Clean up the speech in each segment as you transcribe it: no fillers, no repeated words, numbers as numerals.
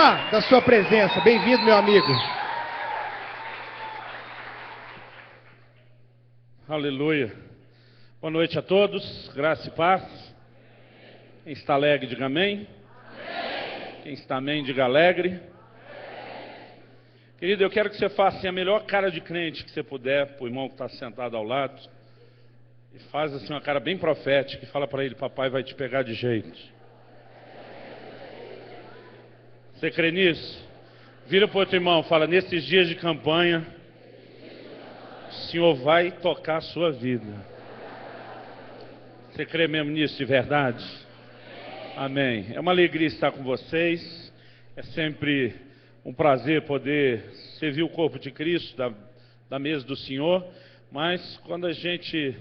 honra da sua presença. Bem-vindo, meu amigo. Aleluia. Boa noite a todos, graça e paz. Quem está alegre, diga amém. Quem está amém, diga alegre. Querido, eu quero que você faça a melhor cara de crente que você puder para o irmão que está sentado ao lado. E faz assim uma cara bem profética e fala para ele: papai vai te pegar de jeito. Você crê nisso? Vira para o outro irmão, fala: nesses dias de campanha, o Senhor vai tocar a sua vida. Você crê mesmo nisso de verdade? Amém. É uma alegria estar com vocês. É sempre um prazer poder servir o corpo de Cristo da mesa do Senhor. Mas quando a gente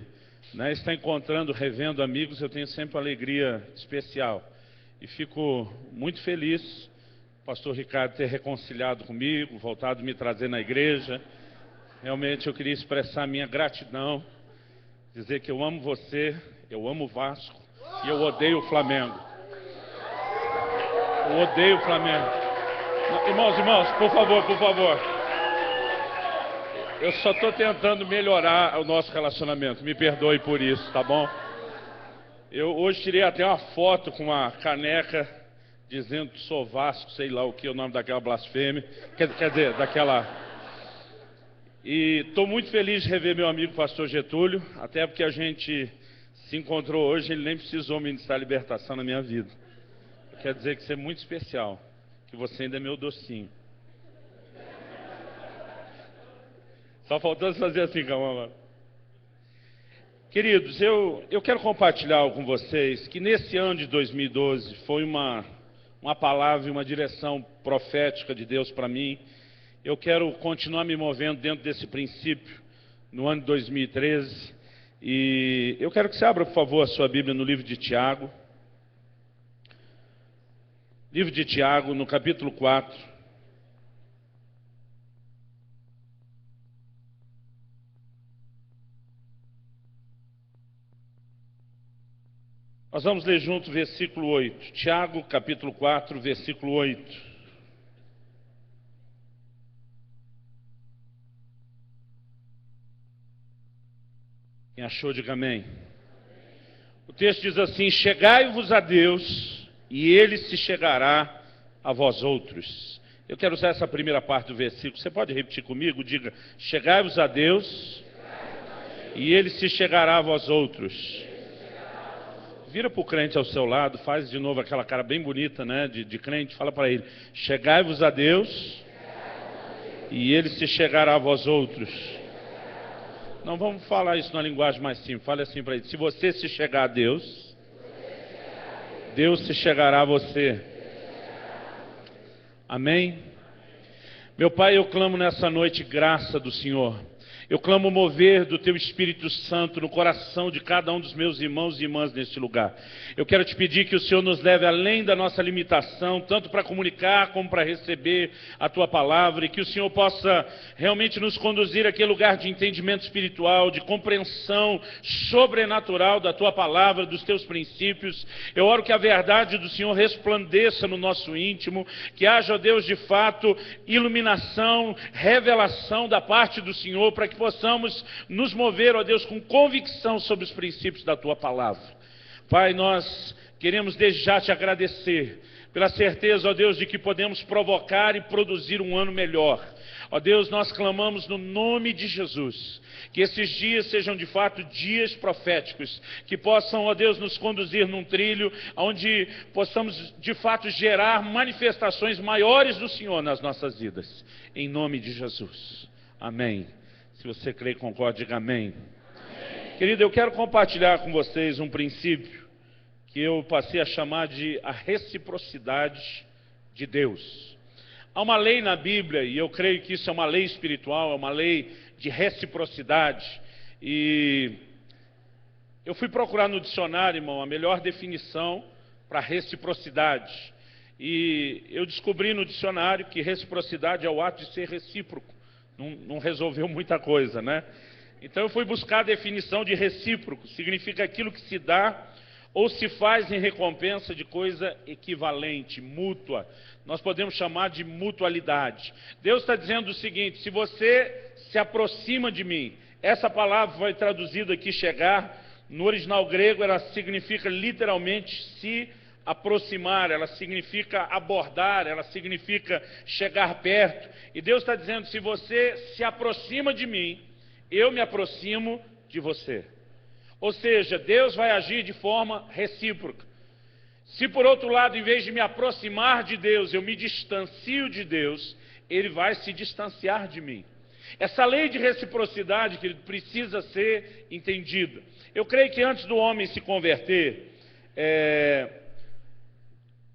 está encontrando, revendo amigos, eu tenho sempre uma alegria especial. E fico muito feliz, pastor Ricardo, ter reconciliado comigo, voltado a me trazer na igreja. Realmente eu queria expressar minha gratidão, dizer que eu amo você, eu amo o Vasco e eu odeio o Flamengo. Eu odeio o Flamengo. Irmãos, por favor. Eu só estou tentando melhorar o nosso relacionamento. Me perdoe por isso, tá bom? Eu hoje tirei até uma foto com uma caneca dizendo que sou Vasco, sei lá o que é o nome daquela blasfêmia. Quer dizer, daquela... E estou muito feliz de rever meu amigo pastor Getúlio, até porque a gente se encontrou hoje, ele nem precisou ministrar libertação na minha vida. Quer dizer que isso é muito especial, que você ainda é meu docinho. Só faltando fazer assim, calma, mano. Queridos, eu quero compartilhar algo com vocês que nesse ano de 2012 foi uma palavra e uma direção profética de Deus para mim. Eu quero continuar me movendo dentro desse princípio no ano de 2013. E eu quero que você abra, por favor, a sua Bíblia no livro de Tiago. Livro de Tiago, no capítulo 4. Nós vamos ler junto o versículo 8. Tiago, capítulo 4, versículo 8. Quem achou, diga amém. O texto diz assim: chegai-vos a Deus, e Ele se chegará a vós outros. Eu quero usar essa primeira parte do versículo. Você pode repetir comigo? Diga: chegai-vos a Deus, e Ele se chegará a vós outros. Vira para o crente ao seu lado, faz de novo aquela cara bem bonita, né, de crente, fala para ele: chegai-vos a Deus, e Ele se chegará a vós outros. Não, vamos falar isso na linguagem mais simples. Fale assim para ele: se você se chegar a Deus, Deus se chegará a você. Amém? Meu Pai, eu clamo nessa noite graça do Senhor. Eu clamo o mover do Teu Espírito Santo no coração de cada um dos meus irmãos e irmãs neste lugar. Eu quero te pedir que o Senhor nos leve além da nossa limitação, tanto para comunicar como para receber a Tua palavra, e que o Senhor possa realmente nos conduzir àquele lugar de entendimento espiritual, de compreensão sobrenatural da Tua palavra, dos Teus princípios. Eu oro que a verdade do Senhor resplandeça no nosso íntimo, que haja, ó Deus, de fato, iluminação, revelação da parte do Senhor, para que possamos nos mover, ó Deus, com convicção sobre os princípios da Tua palavra. Pai, nós queremos desde já te agradecer pela certeza, ó Deus, de que podemos provocar e produzir um ano melhor. Ó Deus, nós clamamos no nome de Jesus, que esses dias sejam de fato dias proféticos, que possam, ó Deus, nos conduzir num trilho onde possamos de fato gerar manifestações maiores do Senhor nas nossas vidas. Em nome de Jesus. Amém. Se você crê e concorda, diga amém. Amém. Querido, eu quero compartilhar com vocês um princípio que eu passei a chamar de a reciprocidade de Deus. Há uma lei na Bíblia, e eu creio que isso é uma lei espiritual, é uma lei de reciprocidade. E eu fui procurar no dicionário, irmão, a melhor definição para reciprocidade. E eu descobri no dicionário que reciprocidade é o ato de ser recíproco. Não resolveu muita coisa, né? Então eu fui buscar a definição de recíproco. Significa aquilo que se dá ou se faz em recompensa de coisa equivalente, mútua. Nós podemos chamar de mutualidade. Deus está dizendo o seguinte: se você se aproxima de mim, essa palavra foi traduzida aqui, chegar, no original grego ela significa literalmente se aproximar, ela significa abordar, ela significa chegar perto. E Deus está dizendo: se você se aproxima de mim, eu me aproximo de você. Ou seja, Deus vai agir de forma recíproca. Se por outro lado, em vez de me aproximar de Deus, eu me distancio de Deus, Ele vai se distanciar de mim. Essa lei de reciprocidade, querido, precisa ser entendida. Eu creio que antes do homem se converter,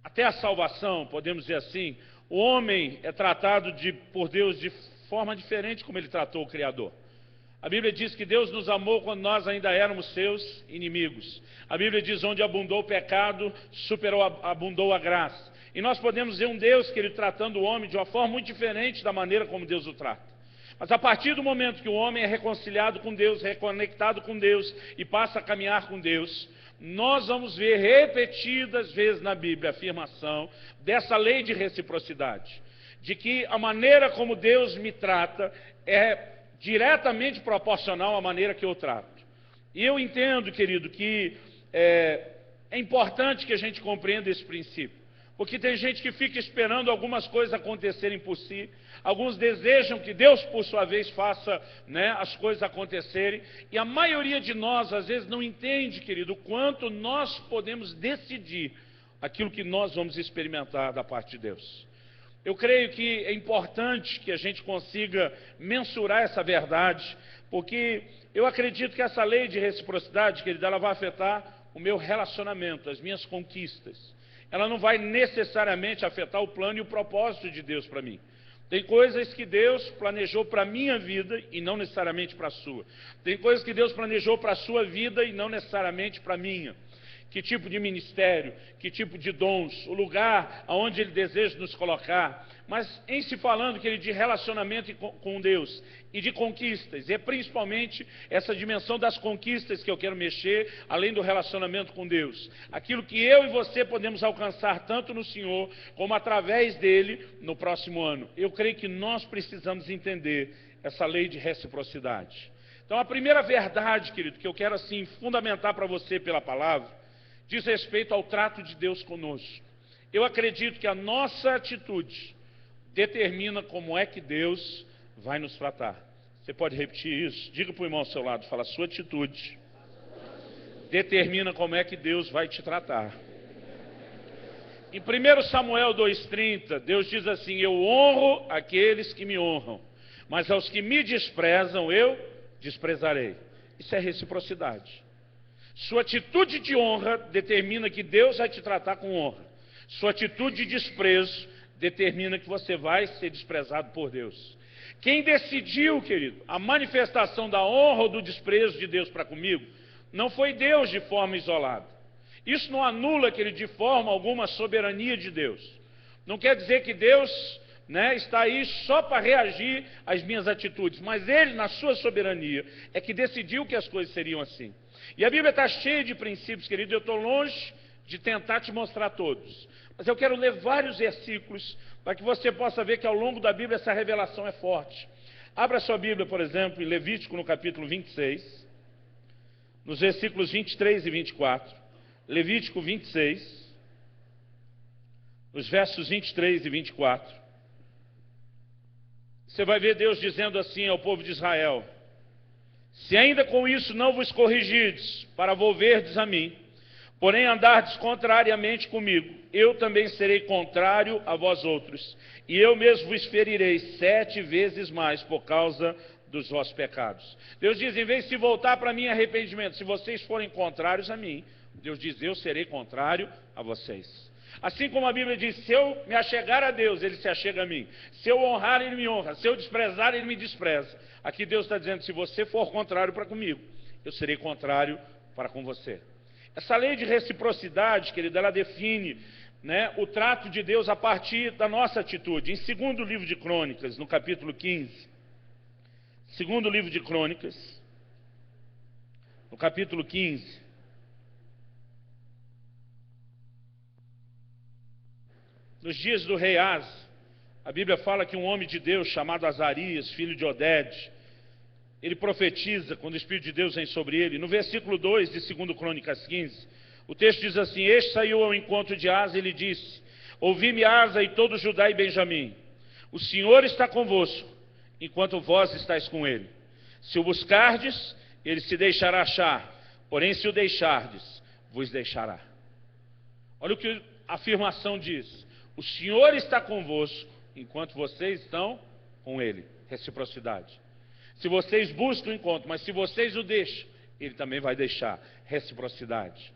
até a salvação, podemos dizer assim, o homem é tratado por Deus de forma diferente como Ele tratou o Criador. A Bíblia diz que Deus nos amou quando nós ainda éramos seus inimigos. A Bíblia diz: onde abundou o pecado, abundou a graça. E nós podemos ver um Deus que Ele tratando o homem de uma forma muito diferente da maneira como Deus o trata. Mas a partir do momento que o homem é reconciliado com Deus, reconectado com Deus e passa a caminhar com Deus, nós vamos ver repetidas vezes na Bíblia a afirmação dessa lei de reciprocidade, de que a maneira como Deus me trata é diretamente proporcional à maneira que eu trato. E eu entendo, querido, que é importante que a gente compreenda esse princípio, porque tem gente que fica esperando algumas coisas acontecerem por si, alguns desejam que Deus, por sua vez, faça, as coisas acontecerem, e a maioria de nós, às vezes, não entende, querido, o quanto nós podemos decidir aquilo que nós vamos experimentar da parte de Deus. Eu creio que é importante que a gente consiga mensurar essa verdade, porque eu acredito que essa lei de reciprocidade, querido, ela vai afetar o meu relacionamento, as minhas conquistas. Ela não vai necessariamente afetar o plano e o propósito de Deus para mim. Tem coisas que Deus planejou para a minha vida e não necessariamente para a sua. Tem coisas que Deus planejou para a sua vida e não necessariamente para a minha. Que tipo de ministério, que tipo de dons, o lugar aonde Ele deseja nos colocar. Mas em se falando, querido, de relacionamento com Deus e de conquistas, e é principalmente essa dimensão das conquistas que eu quero mexer, além do relacionamento com Deus. Aquilo que eu e você podemos alcançar tanto no Senhor, como através dEle no próximo ano. Eu creio que nós precisamos entender essa lei de reciprocidade. Então a primeira verdade, querido, que eu quero assim fundamentar para você pela palavra, diz respeito ao trato de Deus conosco. Eu acredito que a nossa atitude determina como é que Deus vai nos tratar. Você pode repetir isso? Diga para o irmão ao seu lado, fala: sua atitude determina como é que Deus vai te tratar. Em 1 Samuel 2,30, Deus diz assim: eu honro aqueles que me honram, mas aos que me desprezam eu desprezarei. Isso é reciprocidade. Sua atitude de honra determina que Deus vai te tratar com honra. Sua atitude de desprezo determina que você vai ser desprezado por Deus. Quem decidiu, querido, a manifestação da honra ou do desprezo de Deus para comigo, não foi Deus de forma isolada. Isso não anula, querido, de forma alguma a soberania de Deus. Não quer dizer que Deus, está aí só para reagir às minhas atitudes, mas Ele, na sua soberania, é que decidiu que as coisas seriam assim. E a Bíblia está cheia de princípios, querido. Eu estou longe de tentar te mostrar todos, mas eu quero ler vários versículos para que você possa ver que ao longo da Bíblia essa revelação é forte. Abra sua Bíblia, por exemplo, em Levítico, no capítulo 26, nos versículos 23 e 24. Levítico 26, nos versos 23 e 24. Você vai ver Deus dizendo assim ao povo de Israel: se ainda com isso não vos corrigirdes, para volverdes a mim, porém andardes contrariamente comigo, eu também serei contrário a vós outros, e eu mesmo vos ferirei 7 vezes mais por causa dos vossos pecados. Deus diz: em vez de se voltar para mim em arrependimento, se vocês forem contrários a mim, Deus diz: eu serei contrário a vocês. Assim como a Bíblia diz: se eu me achegar a Deus, Ele se achega a mim. Se eu honrar, Ele me honra. Se eu desprezar, Ele me despreza. Aqui Deus está dizendo: se você for contrário para comigo, eu serei contrário para com você. Essa lei de reciprocidade, querido, ela define o trato de Deus a partir da nossa atitude. Em 2º livro de Crônicas, no capítulo 15, 2º livro de Crônicas, no capítulo 15, nos dias do rei Asa, a Bíblia fala que um homem de Deus chamado Azarias, filho de Oded, ele profetiza quando o Espírito de Deus vem sobre ele. No versículo 2 de 2 Crônicas 15, o texto diz assim: este saiu ao encontro de Asa e lhe disse: ouvi-me, Asa, e todo Judá e Benjamim, o Senhor está convosco, enquanto vós estáis com ele. Se o buscardes, ele se deixará achar, porém se o deixardes, vos deixará. Olha o que a afirmação diz: o Senhor está convosco, enquanto vocês estão com ele. Reciprocidade. Se vocês buscam o encontro, mas se vocês o deixam, ele também vai deixar. Reciprocidade.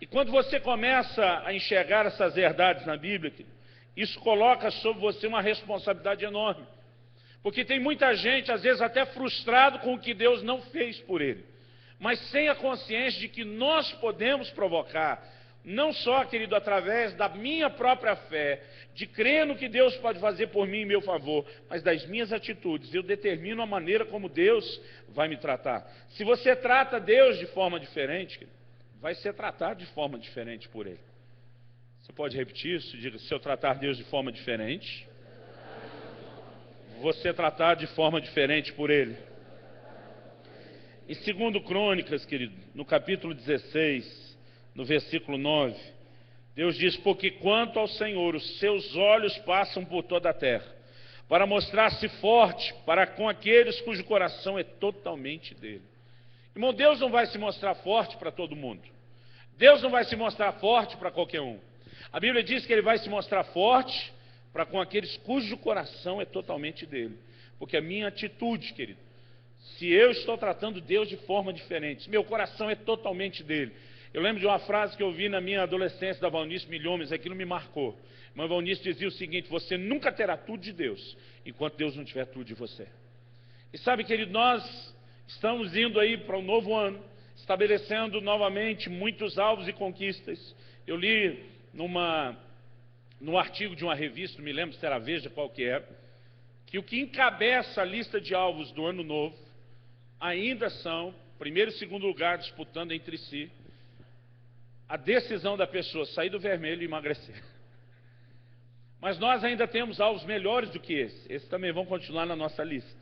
E quando você começa a enxergar essas verdades na Bíblia, isso coloca sobre você uma responsabilidade enorme. Porque tem muita gente, às vezes até frustrado com o que Deus não fez por ele, mas sem a consciência de que nós podemos provocar, não só, querido, através da minha própria fé, de crer no que Deus pode fazer por mim em meu favor, mas das minhas atitudes. Eu determino a maneira como Deus vai me tratar. Se você trata Deus de forma diferente, querido, vai ser tratado de forma diferente por Ele. Você pode repetir isso? Diga: se eu tratar Deus de forma diferente, vou ser tratado de forma diferente por Ele. Em 2 Crônicas, querido, no capítulo 16, no versículo 9, Deus diz: porque quanto ao Senhor, os seus olhos passam por toda a terra, para mostrar-se forte para com aqueles cujo coração é totalmente dele. Irmão, Deus não vai se mostrar forte para todo mundo. Deus não vai se mostrar forte para qualquer um. A Bíblia diz que Ele vai se mostrar forte para com aqueles cujo coração é totalmente dele. Porque a minha atitude, querido, se eu estou tratando Deus de forma diferente, meu coração é totalmente dele. Eu lembro de uma frase que eu vi na minha adolescência da Valnice Milhomes, aquilo me marcou. Mas Valnice dizia o seguinte: você nunca terá tudo de Deus, enquanto Deus não tiver tudo de você. E sabe, querido, nós estamos indo aí para um novo ano, estabelecendo novamente muitos alvos e conquistas. Eu li num artigo de uma revista, não me lembro se era a Veja, qual que era, que o que encabeça a lista de alvos do ano novo ainda são, primeiro e segundo lugar, disputando entre si, a decisão da pessoa sair do vermelho e emagrecer. Mas nós ainda temos alvos melhores do que esse. Esses também vão continuar na nossa lista.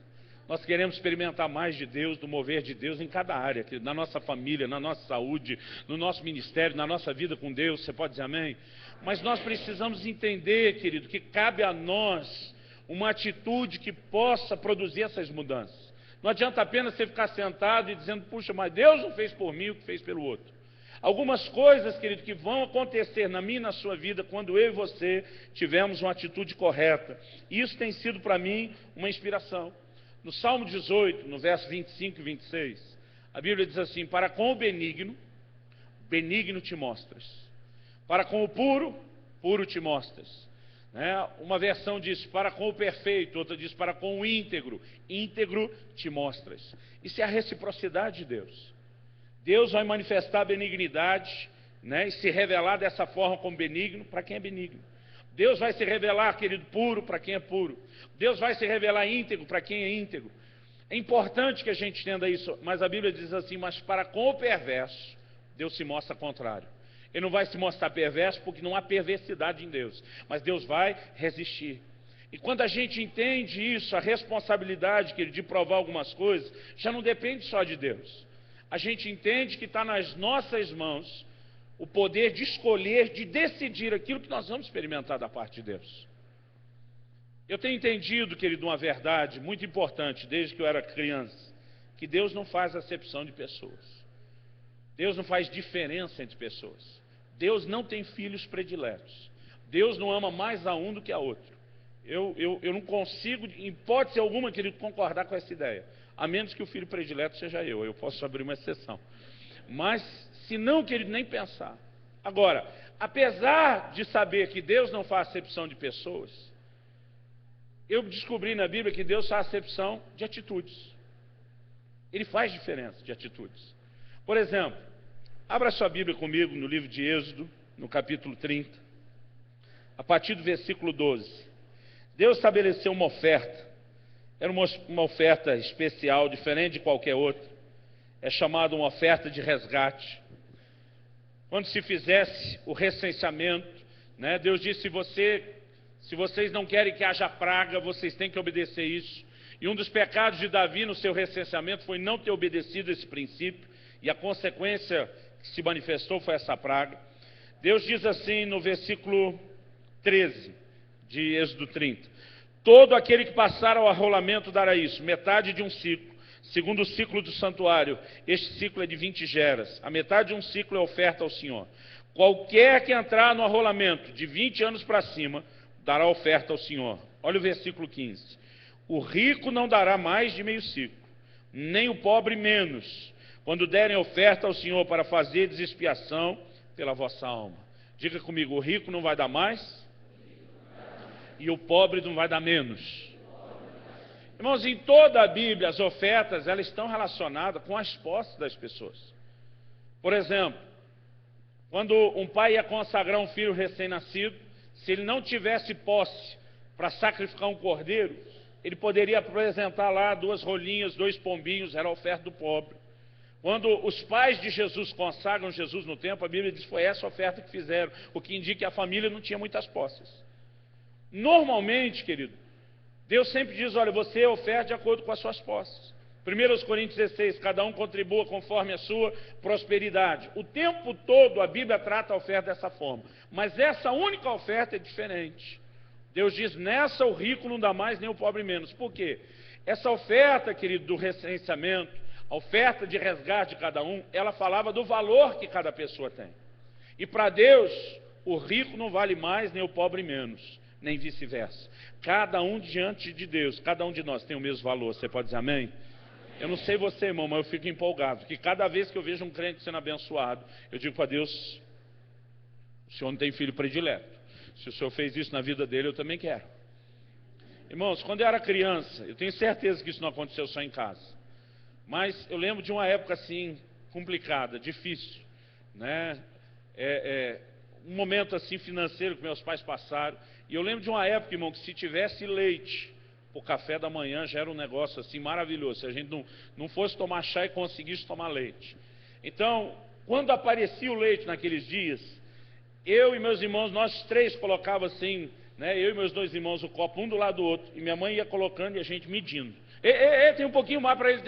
Nós queremos experimentar mais de Deus, do mover de Deus em cada área, na nossa família, na nossa saúde, no nosso ministério, na nossa vida com Deus. Você pode dizer amém? Mas nós precisamos entender, querido, que cabe a nós uma atitude que possa produzir essas mudanças. Não adianta apenas você ficar sentado e dizendo: puxa, mas Deus não fez por mim o que fez pelo outro. Algumas coisas, querido, que vão acontecer na minha e na sua vida quando eu e você tivermos uma atitude correta. Isso tem sido para mim uma inspiração. No Salmo 18, no verso 25 e 26, a Bíblia diz assim: para com o benigno, benigno te mostras. Para com o puro, puro te mostras. Uma versão diz: para com o perfeito, outra diz: para com o íntegro, íntegro te mostras. Isso é a reciprocidade de Deus. Deus vai manifestar a benignidade, e se revelar dessa forma como benigno para quem é benigno. Deus vai se revelar, querido, puro para quem é puro. Deus vai se revelar íntegro para quem é íntegro. É importante que a gente entenda isso, mas a Bíblia diz assim: mas para com o perverso, Deus se mostra contrário. Ele não vai se mostrar perverso porque não há perversidade em Deus, mas Deus vai resistir. E quando a gente entende isso, a responsabilidade, querido, de provar algumas coisas, já não depende só de Deus. A gente entende que está nas nossas mãos o poder de escolher, de decidir aquilo que nós vamos experimentar da parte de Deus. Eu tenho entendido, querido, uma verdade muito importante desde que eu era criança, que Deus não faz acepção de pessoas. Deus não faz diferença entre pessoas. Deus não tem filhos prediletos. Deus não ama mais a um do que a outro. Eu não consigo, em hipótese alguma, querido, concordar com essa ideia. A menos que o filho predileto seja eu posso abrir uma exceção. Mas, se não, querido, nem pensar. Agora, apesar de saber que Deus não faz acepção de pessoas, eu descobri na Bíblia que Deus faz acepção de atitudes. Ele faz diferença de atitudes. Por exemplo, abra sua Bíblia comigo no livro de Êxodo, no capítulo 30, a partir do versículo 12. Deus estabeleceu uma oferta. Era uma oferta especial, diferente de qualquer outra. É chamada uma oferta de resgate. Quando se fizesse o recenseamento, Deus disse: se você Se vocês não querem que haja praga, vocês têm que obedecer isso. E um dos pecados de Davi no seu recenseamento foi não ter obedecido esse princípio, e a consequência que se manifestou foi essa praga. Deus diz assim no versículo 13 de Êxodo 30: todo aquele que passar ao arrolamento dará isso, metade de um ciclo, segundo o ciclo do santuário. Este ciclo é de 20 geras. A metade de um ciclo é oferta ao Senhor. Qualquer que entrar no arrolamento de 20 anos para cima, dará oferta ao Senhor. Olha o versículo 15. O rico não dará mais de meio ciclo, nem o pobre menos, quando derem oferta ao Senhor para fazer expiação pela vossa alma. Diga comigo, o rico não vai dar mais e o pobre não vai dar menos. Irmãos, em toda a Bíblia, as ofertas elas estão relacionadas com as posses das pessoas. Por exemplo, quando um pai ia consagrar um filho recém-nascido, se ele não tivesse posse para sacrificar um cordeiro, ele poderia apresentar lá 2 rolinhas, 2 pombinhos, era a oferta do pobre. Quando os pais de Jesus consagram Jesus no templo, a Bíblia diz que foi essa oferta que fizeram, o que indica que a família não tinha muitas posses. Normalmente, querido, Deus sempre diz, olha, você oferta de acordo com as suas posses. 1 Coríntios 16, cada um contribua conforme a sua prosperidade. O tempo todo a Bíblia trata a oferta dessa forma, mas essa única oferta é diferente. Deus diz, nessa o rico não dá mais, nem o pobre menos. Por quê? Essa oferta, querido, do recenseamento, a oferta de resgate de cada um, ela falava do valor que cada pessoa tem. E para Deus, o rico não vale mais, nem o pobre menos, nem vice-versa. Cada um diante de Deus, cada um de nós tem o mesmo valor. Você pode dizer amém? Eu não sei você, irmão, mas eu fico empolgado, porque cada vez que eu vejo um crente sendo abençoado, eu digo para Deus, o Senhor não tem filho predileto. Se o Senhor fez isso na vida dele, eu também quero. Irmãos, quando eu era criança, eu tenho certeza que isso não aconteceu só em casa, mas eu lembro de uma época assim, complicada, difícil, né? Um momento assim financeiro que meus pais passaram, e eu lembro de uma época, irmão, que se tivesse leite o café da manhã já era um negócio assim maravilhoso, se a gente não fosse tomar chá e conseguisse tomar leite. Então, quando aparecia o leite naqueles dias, eu e meus irmãos, nós 3 colocávamos assim, né, eu e meus 2 irmãos, o copo um do lado do outro, e minha mãe ia colocando e a gente medindo. Tem um pouquinho mais para eles,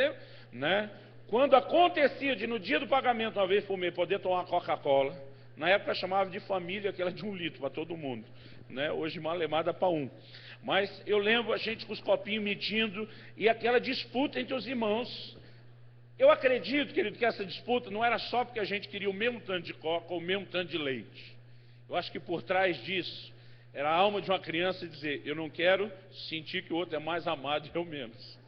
né? Quando acontecia de no dia do pagamento, uma vez por mês, poder tomar uma Coca-Cola, na época chamava de família, aquela de 1 litro para todo mundo, né? Hoje malemada para 1. Mas eu lembro a gente com os copinhos medindo e aquela disputa entre os irmãos. Eu acredito, querido, que essa disputa não era só porque a gente queria o mesmo tanto de coca ou o mesmo tanto de leite. Eu acho que por trás disso era a alma de uma criança dizer, eu não quero sentir que o outro é mais amado e eu menos.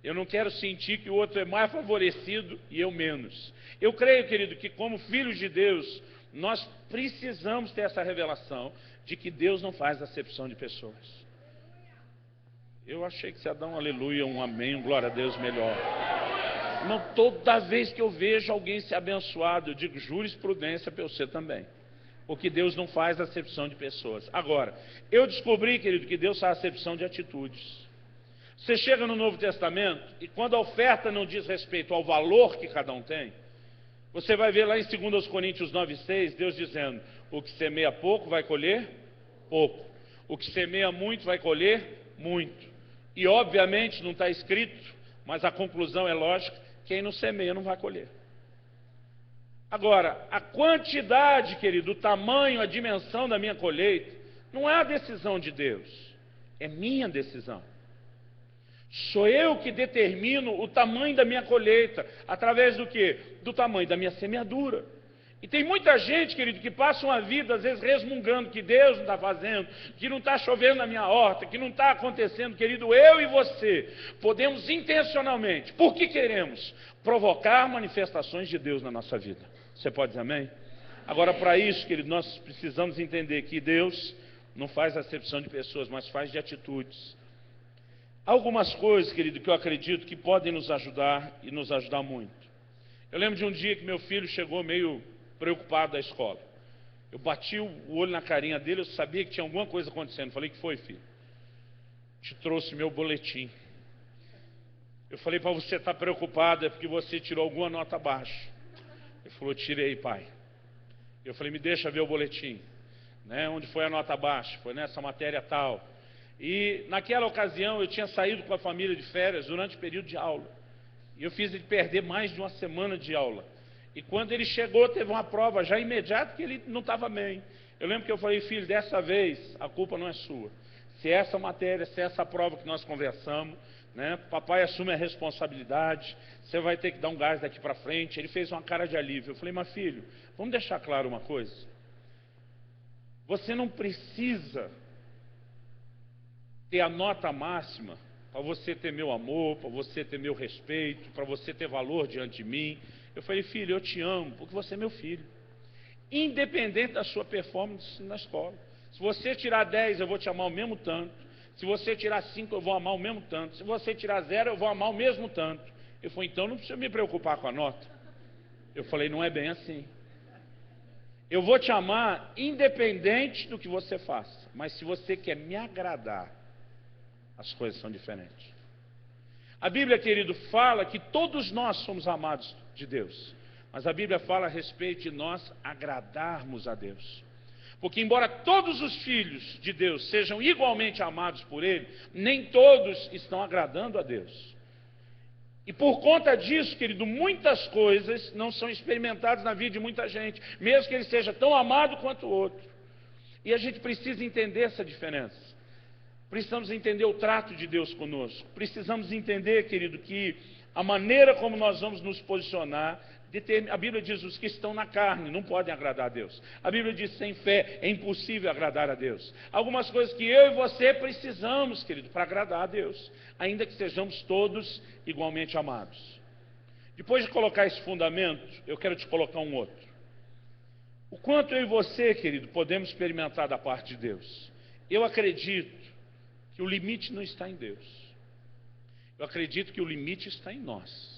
Eu não quero sentir que o outro é mais favorecido e eu menos. Eu creio, querido, que como filhos de Deus, nós precisamos ter essa revelação de que Deus não faz acepção de pessoas. Eu achei que você ia dar um aleluia, um amém, um glória a Deus melhor. Irmão, toda vez que eu vejo alguém ser abençoado, eu digo jurisprudência para você também. Porque Deus não faz acepção de pessoas. Agora, eu descobri, querido, que Deus faz acepção de atitudes. Você chega no Novo Testamento, e quando a oferta não diz respeito ao valor que cada um tem, você vai ver lá em 2 Coríntios 9,6, Deus dizendo, o que semeia pouco vai colher pouco. O que semeia muito vai colher muito. E obviamente não está escrito, mas a conclusão é lógica, quem não semeia não vai colher. Agora, a quantidade, querido, o tamanho, a dimensão da minha colheita, não é a decisão de Deus, é minha decisão. Sou eu que determino o tamanho da minha colheita, através do quê? Do tamanho da minha semeadura. E tem muita gente, querido, que passa uma vida, às vezes, resmungando que Deus não está fazendo, que não está chovendo na minha horta, que não está acontecendo. Querido, eu e você podemos intencionalmente, porque queremos, provocar manifestações de Deus na nossa vida. Você pode dizer amém? Agora, para isso, querido, nós precisamos entender que Deus não faz acepção de pessoas, mas faz de atitudes. Há algumas coisas, querido, que eu acredito que podem nos ajudar e nos ajudar muito. Eu lembro de um dia que meu filho chegou meio preocupado da escola. Eu bati o olho na carinha dele, eu sabia que tinha alguma coisa acontecendo. Falei, que foi, filho? Te trouxe meu boletim. Eu falei, para você estar preocupado, é porque você tirou alguma nota baixa. Ele falou, tirei, pai. Eu falei, me deixa ver o boletim. né? Onde foi a nota baixa? Foi nessa matéria tal. E naquela ocasião eu tinha saído com a família de férias durante o período de aula. E eu fiz ele perder mais de uma semana de aula. E quando ele chegou, teve uma prova já imediata que ele não estava bem. Eu lembro que eu falei, filho, dessa vez a culpa não é sua. Se essa matéria, se essa prova que nós conversamos, né, papai assume a responsabilidade, você vai ter que dar um gás daqui para frente. Ele fez uma cara de alívio. Eu falei, mas filho, vamos deixar claro uma coisa. Você não precisa ter a nota máxima para você ter meu amor, para você ter meu respeito, para você ter valor diante de mim. Eu falei, filho, eu te amo, porque você é meu filho. Independente da sua performance na escola. Se você tirar 10, eu vou te amar o mesmo tanto. Se você tirar 5, eu vou amar o mesmo tanto. Se você tirar 0, eu vou amar o mesmo tanto. Eu falei, então não precisa me preocupar com a nota. Eu falei, não é bem assim. Eu vou te amar independente do que você faça. Mas se você quer me agradar, as coisas são diferentes. A Bíblia, querido, fala que todos nós somos amados de Deus. Mas a Bíblia fala a respeito de nós agradarmos a Deus. Porque embora todos os filhos de Deus sejam igualmente amados por Ele, nem todos estão agradando a Deus. E por conta disso, querido, muitas coisas não são experimentadas na vida de muita gente, mesmo que ele seja tão amado quanto o outro. E a gente precisa entender essa diferença. Precisamos entender o trato de Deus conosco. Precisamos entender, querido, que a maneira como nós vamos nos posicionar, a Bíblia diz, os que estão na carne não podem agradar a Deus. A Bíblia diz, sem fé é impossível agradar a Deus. Algumas coisas que eu e você precisamos, querido, para agradar a Deus, ainda que sejamos todos igualmente amados. Depois de colocar esse fundamento, eu quero te colocar um outro. O quanto eu e você, querido, podemos experimentar da parte de Deus. Eu acredito que o limite não está em Deus. Eu acredito que o limite está em nós.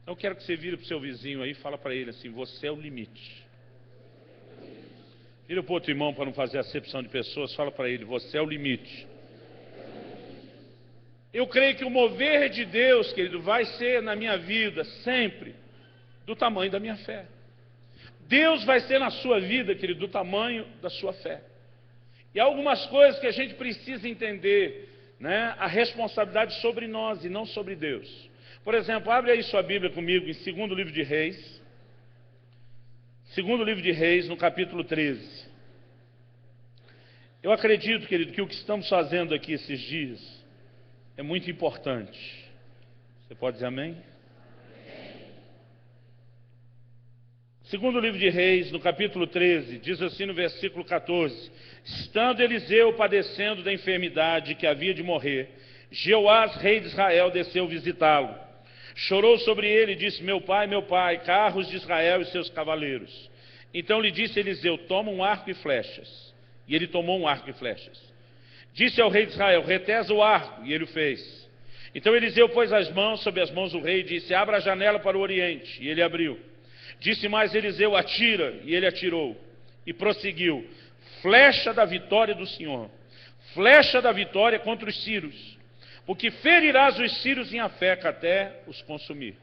Então eu quero que você vire para o seu vizinho aí e fala para ele assim, você é o limite. Vira para o outro irmão para não fazer acepção de pessoas, fala para ele, você é o limite. Eu creio que o mover de Deus, querido, vai ser na minha vida sempre do tamanho da minha fé. Deus vai ser na sua vida, querido, do tamanho da sua fé. E há algumas coisas que a gente precisa entender, né, a responsabilidade sobre nós e não sobre Deus. Por exemplo, abre aí sua Bíblia comigo em 2º livro de Reis. 2º livro de Reis, no capítulo 13. Eu acredito, querido, que o que estamos fazendo aqui esses dias é muito importante. Você pode dizer amém? 2º livro de Reis, no capítulo 13, diz assim no versículo 14: estando Eliseu padecendo da enfermidade que havia de morrer, Jeoás, rei de Israel, desceu visitá-lo. Chorou sobre ele e disse, meu pai, carros de Israel e seus cavaleiros. Então lhe disse Eliseu, toma um arco e flechas. E ele tomou um arco e flechas. Disse ao rei de Israel, retesa o arco, e ele o fez. Então Eliseu pôs as mãos sobre as mãos do rei e disse, abra a janela para o oriente, e ele abriu. Disse mais Eliseu, atira, e ele atirou. E prosseguiu, flecha da vitória do Senhor, flecha da vitória contra os sírios. Porque ferirás os sírios em Afeca até os consumir.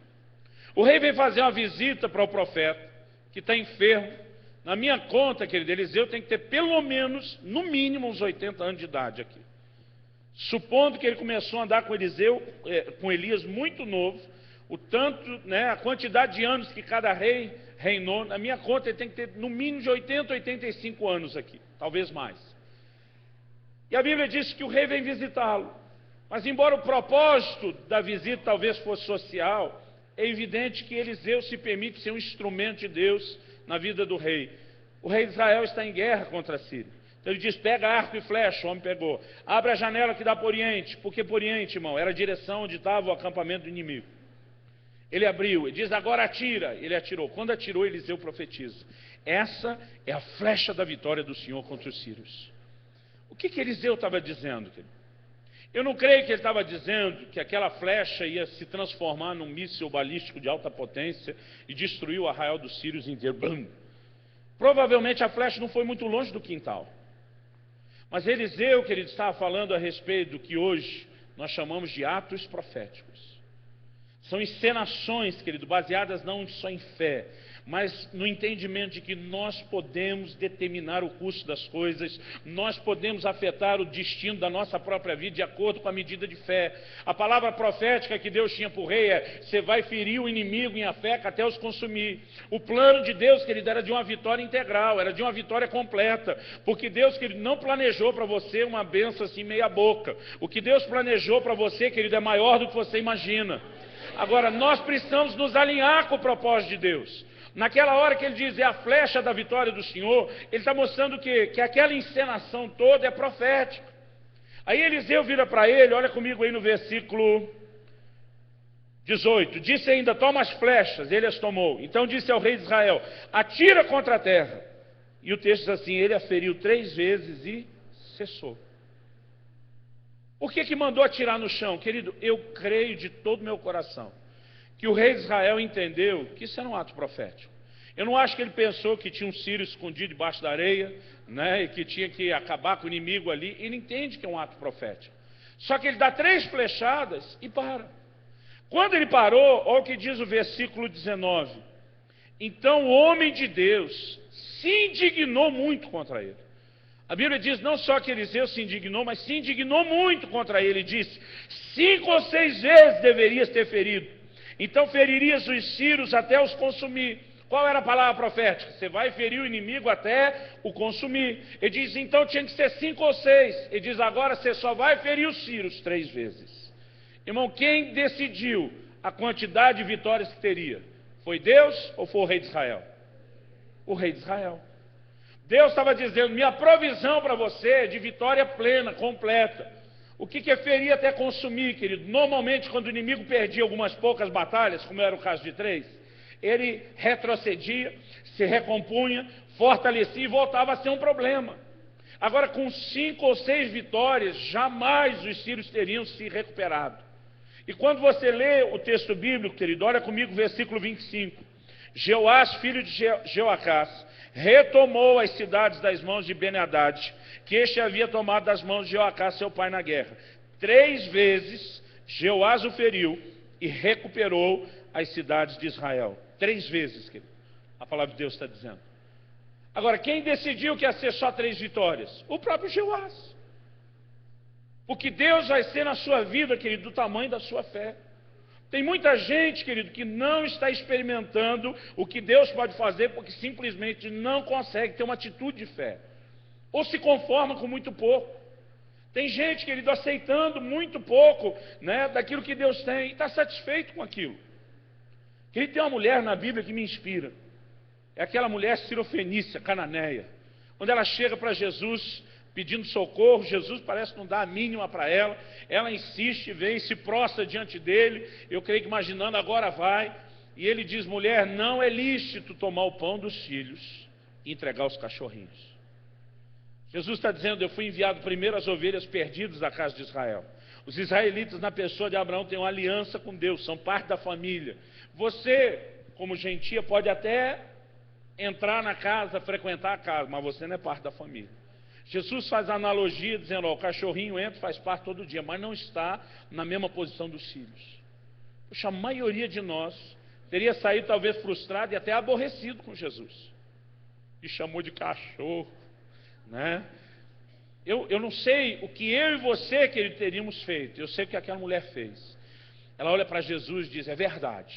O rei veio fazer uma visita para o profeta, que está enfermo. Na minha conta, querido, Eliseu tem que ter pelo menos, no mínimo, uns 80 anos de idade aqui. Supondo que ele começou a andar com com Elias muito novo, o tanto, né, a quantidade de anos que cada rei reinou, na minha conta ele tem que ter no mínimo de 80, 85 anos aqui, talvez mais. E a Bíblia diz que o rei vem visitá-lo. Mas embora o propósito da visita talvez fosse social, é evidente que Eliseu se permite ser um instrumento de Deus na vida do rei. O rei de Israel está em guerra contra a Síria. Então ele diz, pega arco e flecha, o homem pegou. Abre a janela que dá para o oriente. Por que para o oriente, irmão? Era a direção onde estava o acampamento do inimigo. Ele abriu, ele diz, agora atira. Ele atirou. Quando atirou, Eliseu profetiza. Essa é a flecha da vitória do Senhor contra os sírios. O que Eliseu estava dizendo, querido? Eu não creio que ele estava dizendo que aquela flecha ia se transformar num míssil balístico de alta potência e destruir o arraial dos sírios inteiro. Bum! Provavelmente a flecha não foi muito longe do quintal. Mas Eliseu, querido, estava falando a respeito do que hoje nós chamamos de atos proféticos. São encenações, querido, baseadas não só em fé, mas no entendimento de que nós podemos determinar o curso das coisas, nós podemos afetar o destino da nossa própria vida de acordo com a medida de fé. A palavra profética que Deus tinha para o rei é: você vai ferir o inimigo em afeca até os consumir. O plano de Deus, querido, era de uma vitória integral, era de uma vitória completa, porque Deus, querido, não planejou para você uma bênção assim meia boca. O que Deus planejou para você, querido, é maior do que você imagina. Agora, nós precisamos nos alinhar com o propósito de Deus. Naquela hora que ele diz, é a flecha da vitória do Senhor, ele está mostrando que aquela encenação toda é profética. Aí Eliseu vira para ele, olha comigo aí no versículo 18, disse ainda, toma as flechas, ele as tomou. Então disse ao rei de Israel, atira contra a terra. E o texto diz assim, ele a feriu 3 vezes e cessou. Por que mandou atirar no chão? Querido, eu creio de todo o meu coração que o rei de Israel entendeu que isso era um ato profético. Eu não acho que ele pensou que tinha um sírio escondido debaixo da areia, né, e que tinha que acabar com o inimigo ali. Ele entende que é um ato profético. Só que ele dá 3 flechadas e para. Quando ele parou, olha o que diz o versículo 19. Então o homem de Deus se indignou muito contra ele. A Bíblia diz não só que Eliseu se indignou, mas se indignou muito contra ele. Disse, 5 ou 6 vezes deverias ter ferido. Então feririas os sírios até os consumir. Qual era a palavra profética? Você vai ferir o inimigo até o consumir. Ele diz, então tinha que ser 5 ou 6. Ele diz, agora você só vai ferir os sírios 3 vezes. Irmão, quem decidiu a quantidade de vitórias que teria? Foi Deus ou foi o rei de Israel? O rei de Israel. Deus estava dizendo, minha provisão para você é de vitória plena, completa. O que é ferir até consumir, querido? Normalmente, quando o inimigo perdia algumas poucas batalhas, como era o caso de 3, ele retrocedia, se recompunha, fortalecia e voltava a ser um problema. Agora, com 5 ou 6 vitórias, jamais os sírios teriam se recuperado. E quando você lê o texto bíblico, querido, olha comigo o versículo 25. Jeoás, filho de Jeoacás, retomou as cidades das mãos de Ben-Hadad, que este havia tomado das mãos de Jeoacás, seu pai, na guerra. 3 vezes Jeoás o feriu e recuperou as cidades de Israel. 3 vezes, querido. A palavra de Deus está dizendo. Agora, quem decidiu que ia ser só 3 vitórias? O próprio Jeoás. Porque Deus vai ser na sua vida, querido, do tamanho da sua fé. Tem muita gente, querido, que não está experimentando o que Deus pode fazer porque simplesmente não consegue ter uma atitude de fé. Ou se conforma com muito pouco. Tem gente, querido, aceitando muito pouco, né, daquilo que Deus tem e está satisfeito com aquilo. Querido, tem uma mulher na Bíblia que me inspira. É aquela mulher sirofenícia, cananeia. Quando ela chega para Jesus pedindo socorro, Jesus parece não dar a mínima para ela. Ela insiste, vem, se prostra diante dele. Eu creio que imaginando, agora vai. E ele diz, mulher, não é lícito tomar o pão dos filhos e entregar aos cachorrinhos. Jesus está dizendo, eu fui enviado primeiro às ovelhas perdidas da casa de Israel. Os israelitas, na pessoa de Abraão, têm uma aliança com Deus, são parte da família. Você, como gentia, pode até entrar na casa, frequentar a casa, mas você não é parte da família. Jesus faz a analogia dizendo, ó, o cachorrinho entra, faz parte todo dia, mas não está na mesma posição dos filhos. Poxa, a maioria de nós teria saído talvez frustrado e até aborrecido com Jesus. E chamou de cachorro, né? Eu não sei o que eu e você, que ele teríamos feito. Eu sei o que aquela mulher fez. Ela olha para Jesus e diz, é verdade,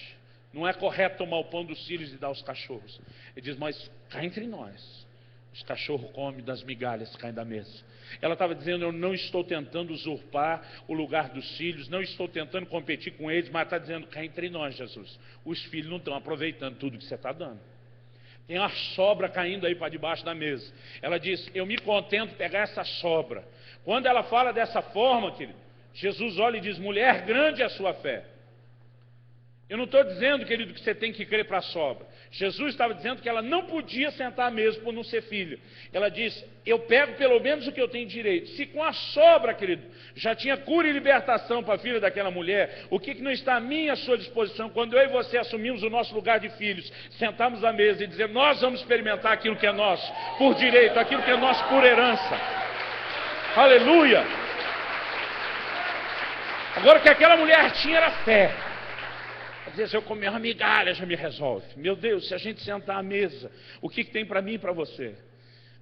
não é correto tomar o pão dos filhos e dar aos cachorros. Ele diz, mas cá entre nós, os cachorros comem das migalhas que caem da mesa. Ela estava dizendo, eu não estou tentando usurpar o lugar dos filhos, não estou tentando competir com eles, mas está dizendo, cá entre nós, Jesus, os filhos não estão aproveitando tudo que você está dando. Tem uma sobra caindo aí para debaixo da mesa. Ela diz, eu me contento de pegar essa sobra. Quando ela fala dessa forma, querido, Jesus olha e diz, mulher, grande é a sua fé. Eu não estou dizendo, querido, que você tem que crer para a sobra. Jesus estava dizendo que ela não podia sentar à mesa por não ser filha. Ela diz, eu pego pelo menos o que eu tenho direito. Se com a sobra, querido, já tinha cura e libertação para a filha daquela mulher, o que não está à minha e à sua disposição, quando eu e você assumimos o nosso lugar de filhos, sentamos à mesa e dizer, nós vamos experimentar aquilo que é nosso por direito, aquilo que é nosso por herança. Aleluia! Agora o que aquela mulher tinha era fé. vezes eu comer uma migalha já me resolve. Meu Deus, se a gente sentar à mesa, o que tem para mim e para você?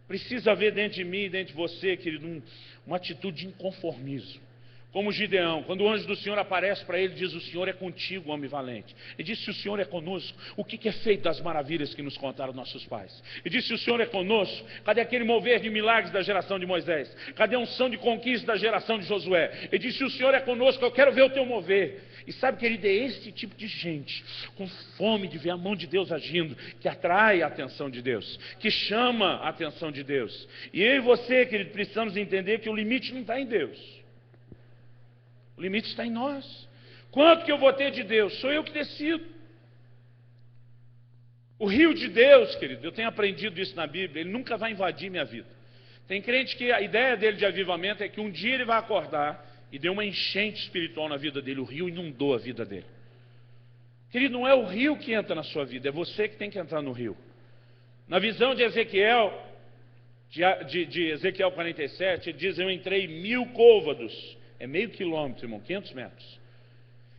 Precisa haver dentro de mim e dentro de você, querido, uma atitude de inconformismo. Como Gideão, quando o anjo do Senhor aparece para ele, diz: o Senhor é contigo, homem valente. Ele diz: se o Senhor é conosco, o que é feito das maravilhas que nos contaram nossos pais? Ele diz: se o Senhor é conosco, cadê aquele mover de milagres da geração de Moisés? Cadê a unção de conquista da geração de Josué? Ele diz: se o Senhor é conosco, eu quero ver o teu mover. E sabe, querido, é esse tipo de gente, com fome de ver a mão de Deus agindo, que atrai a atenção de Deus, que chama a atenção de Deus. E eu e você, querido, precisamos entender que o limite não está em Deus. O limite está em nós. Quanto que eu vou ter de Deus? Sou eu que decido. O rio de Deus, querido, eu tenho aprendido isso na Bíblia, ele nunca vai invadir minha vida. Tem crente que a ideia dele de avivamento é que um dia ele vai acordar e deu uma enchente espiritual na vida dele, o rio inundou a vida dele. Querido, não é o rio que entra na sua vida, é você que tem que entrar no rio. Na visão de Ezequiel, de Ezequiel 47, ele diz: eu entrei 1000 côvados. É meio quilômetro, irmão, 500 metros.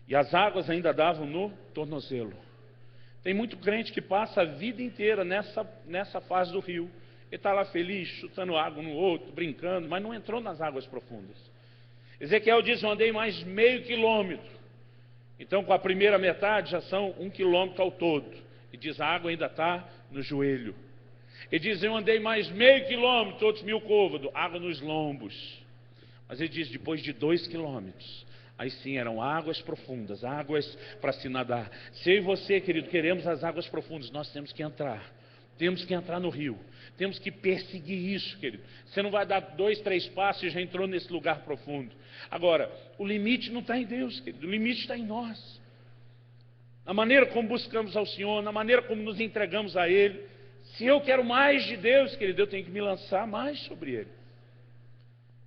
E as águas ainda davam no tornozelo. Tem muito crente que passa a vida inteira nessa fase do rio. Ele está lá feliz, chutando água no outro, brincando, mas não entrou nas águas profundas. Ezequiel diz: eu andei mais meio quilômetro. Então, com a primeira metade, já são 1 quilômetro ao todo. E diz: a água ainda está no joelho. Ele diz: eu andei mais meio quilômetro, outros 1000 côvados, água nos lombos. Mas ele diz: depois de 2 quilômetros, aí sim eram águas profundas, águas para se nadar. Se eu e você, querido, queremos as águas profundas, nós temos que entrar. Temos que entrar no rio. Temos que perseguir isso, querido. Você não vai dar 2, 3 passos e já entrou nesse lugar profundo. Agora, o limite não está em Deus, querido. O limite está em nós. Na maneira como buscamos ao Senhor, na maneira como nos entregamos a Ele. Se eu quero mais de Deus, querido, eu tenho que me lançar mais sobre Ele.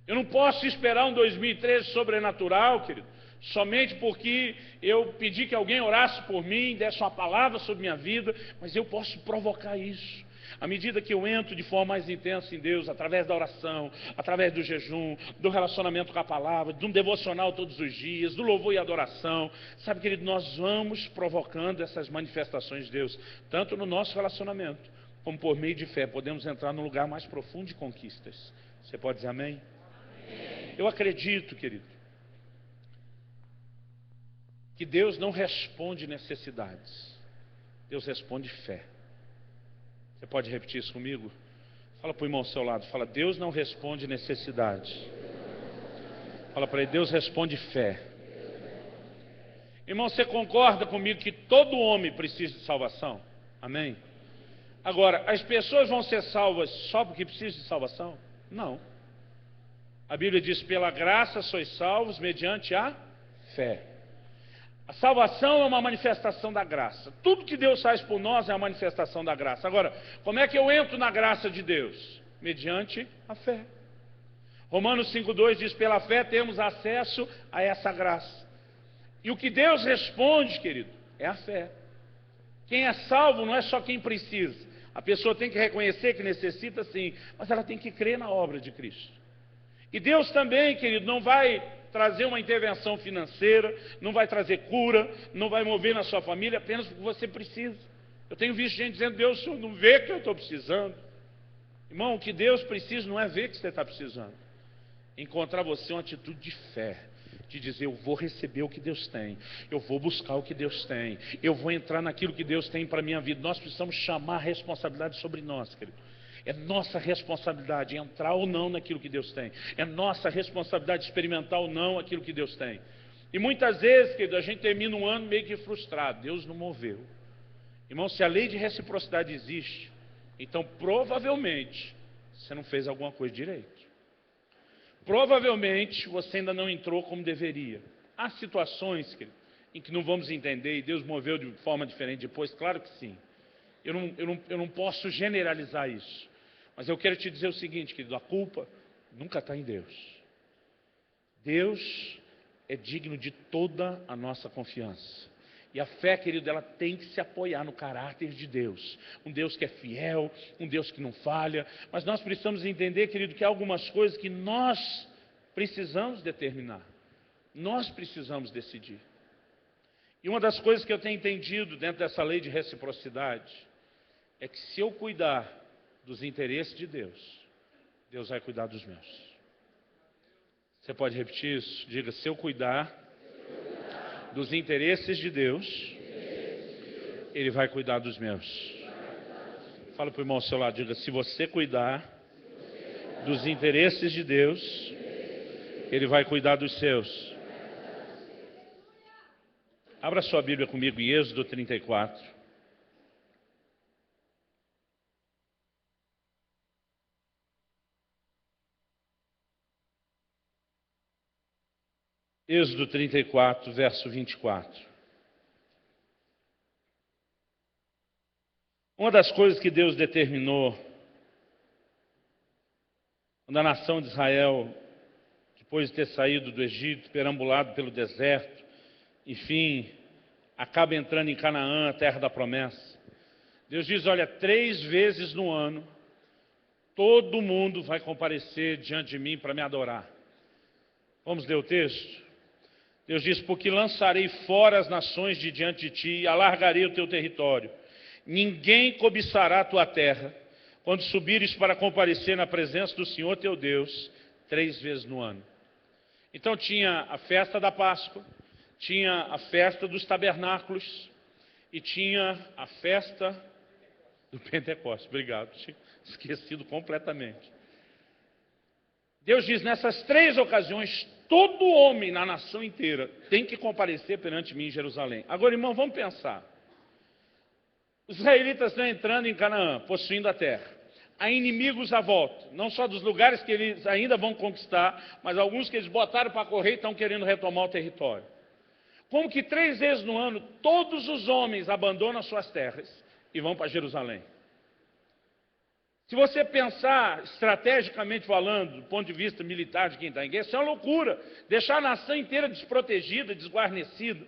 Eu não posso esperar um 2013 sobrenatural, querido, somente porque eu pedi que alguém orasse por mim, desse uma palavra sobre minha vida, mas eu posso provocar isso. À medida que eu entro de forma mais intensa em Deus, através da oração, através do jejum, do relacionamento com a palavra, de um devocional todos os dias, do louvor e adoração, sabe, querido, nós vamos provocando essas manifestações de Deus, tanto no nosso relacionamento, como por meio de fé, podemos entrar num lugar mais profundo de conquistas. Você pode dizer amém? Eu acredito, querido, que Deus não responde necessidades. Deus responde fé. Você pode repetir isso comigo? Fala para o irmão ao seu lado. Fala: Deus não responde necessidade. Fala para ele: Deus responde fé. Irmão, você concorda comigo que todo homem precisa de salvação? Amém? Agora, as pessoas vão ser salvas só porque precisam de salvação? Não. A Bíblia diz: pela graça sois salvos mediante a fé. A salvação é uma manifestação da graça. Tudo que Deus faz por nós é uma manifestação da graça. Agora, como é que eu entro na graça de Deus? Mediante a fé. Romanos 5,2 diz: pela fé temos acesso a essa graça. E o que Deus responde, querido, é a fé. Quem é salvo não é só quem precisa. A pessoa tem que reconhecer que necessita, sim, mas ela tem que crer na obra de Cristo. E Deus também, querido, não vai trazer uma intervenção financeira, não vai trazer cura, não vai mover na sua família apenas porque você precisa. Eu tenho visto gente dizendo: Deus, o Senhor não vê que eu estou precisando. Irmão, o que Deus precisa não é ver que você está precisando. Encontrar você uma atitude de fé, de dizer: eu vou receber o que Deus tem, eu vou buscar o que Deus tem, eu vou entrar naquilo que Deus tem para a minha vida. Nós precisamos chamar a responsabilidade sobre nós, querido. É nossa responsabilidade entrar ou não naquilo que Deus tem. É nossa responsabilidade experimentar ou não aquilo que Deus tem. E muitas vezes, querido, a gente termina um ano meio que frustrado. Deus não moveu. Irmão, se a lei de reciprocidade existe, então provavelmente você não fez alguma coisa direito. Provavelmente você ainda não entrou como deveria. Há situações, querido, em que não vamos entender e Deus moveu de forma diferente depois, claro que sim. Eu não posso generalizar isso. Mas eu quero te dizer o seguinte, querido: a culpa nunca está em Deus. Deus é digno de toda a nossa confiança. E a fé, querido, ela tem que se apoiar no caráter de Deus. Um Deus que é fiel, um Deus que não falha. Mas nós precisamos entender, querido, que há algumas coisas que nós precisamos determinar. Nós precisamos decidir. E uma das coisas que eu tenho entendido dentro dessa lei de reciprocidade é que se eu cuidar dos interesses de Deus, Deus vai cuidar dos meus. Você pode repetir isso? Diga, se eu cuidar dos interesses de Deus, Ele vai cuidar dos meus. Fala para o irmão ao seu lado, diga, se você cuidar dos interesses de Deus, Ele vai cuidar dos seus. Abra sua Bíblia comigo em Êxodo 34. Êxodo 34, verso 24. Uma das coisas que Deus determinou, quando a nação de Israel, depois de ter saído do Egito, perambulado pelo deserto, enfim, acaba entrando em Canaã, a terra da promessa. Deus diz, olha, 3 vezes no ano, todo mundo vai comparecer diante de mim para me adorar. Vamos ler o texto? Deus diz, porque lançarei fora as nações de diante de ti e alargarei o teu território. Ninguém cobiçará a tua terra, quando subires para comparecer na presença do Senhor teu Deus, 3 vezes no ano. Então tinha a festa da Páscoa, tinha a festa dos tabernáculos e tinha a festa do Pentecostes. Obrigado, tinha esquecido completamente. Deus diz, nessas 3 ocasiões, todo homem na nação inteira tem que comparecer perante mim em Jerusalém. Agora, irmão, vamos pensar. Os israelitas estão entrando em Canaã, possuindo a terra. Há inimigos à volta, não só dos lugares que eles ainda vão conquistar, mas alguns que eles botaram para correr e estão querendo retomar o território. Como que 3 vezes no ano, todos os homens abandonam suas terras e vão para Jerusalém? Se você pensar estrategicamente falando, do ponto de vista militar de quem está em guerra, isso é uma loucura. Deixar a nação inteira desprotegida, desguarnecida.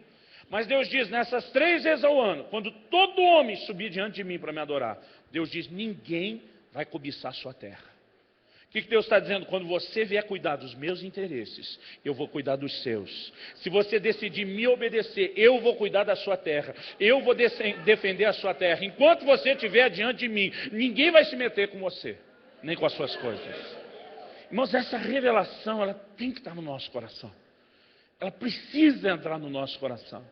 Mas Deus diz, nessas 3 vezes ao ano, quando todo homem subir diante de mim para me adorar, Deus diz, ninguém vai cobiçar sua terra. O que Deus está dizendo? Quando você vier cuidar dos meus interesses, eu vou cuidar dos seus. Se você decidir me obedecer, eu vou cuidar da sua terra. Eu vou defender a sua terra. Enquanto você estiver diante de mim, ninguém vai se meter com você, nem com as suas coisas. Irmãos, essa revelação, ela tem que estar no nosso coração. Ela precisa entrar no nosso coração.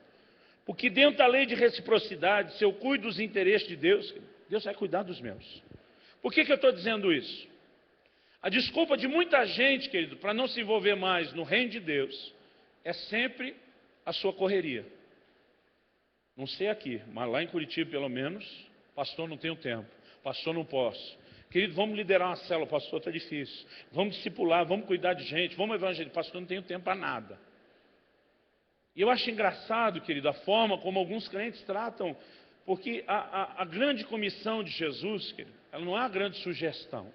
Porque dentro da lei de reciprocidade, se eu cuido dos interesses de Deus, Deus vai cuidar dos meus. Por que eu estou dizendo isso? A desculpa de muita gente, querido, para não se envolver mais no reino de Deus, é sempre a sua correria. Não sei aqui, mas lá em Curitiba, pelo menos, pastor, não tenho tempo, pastor, não posso. Querido, vamos liderar uma célula, pastor, está difícil. Vamos discipular, vamos cuidar de gente, vamos evangelizar, pastor, não tenho tempo para nada. E eu acho engraçado, querido, a forma como alguns crentes tratam, porque a grande comissão de Jesus, querido, ela não é uma grande sugestão.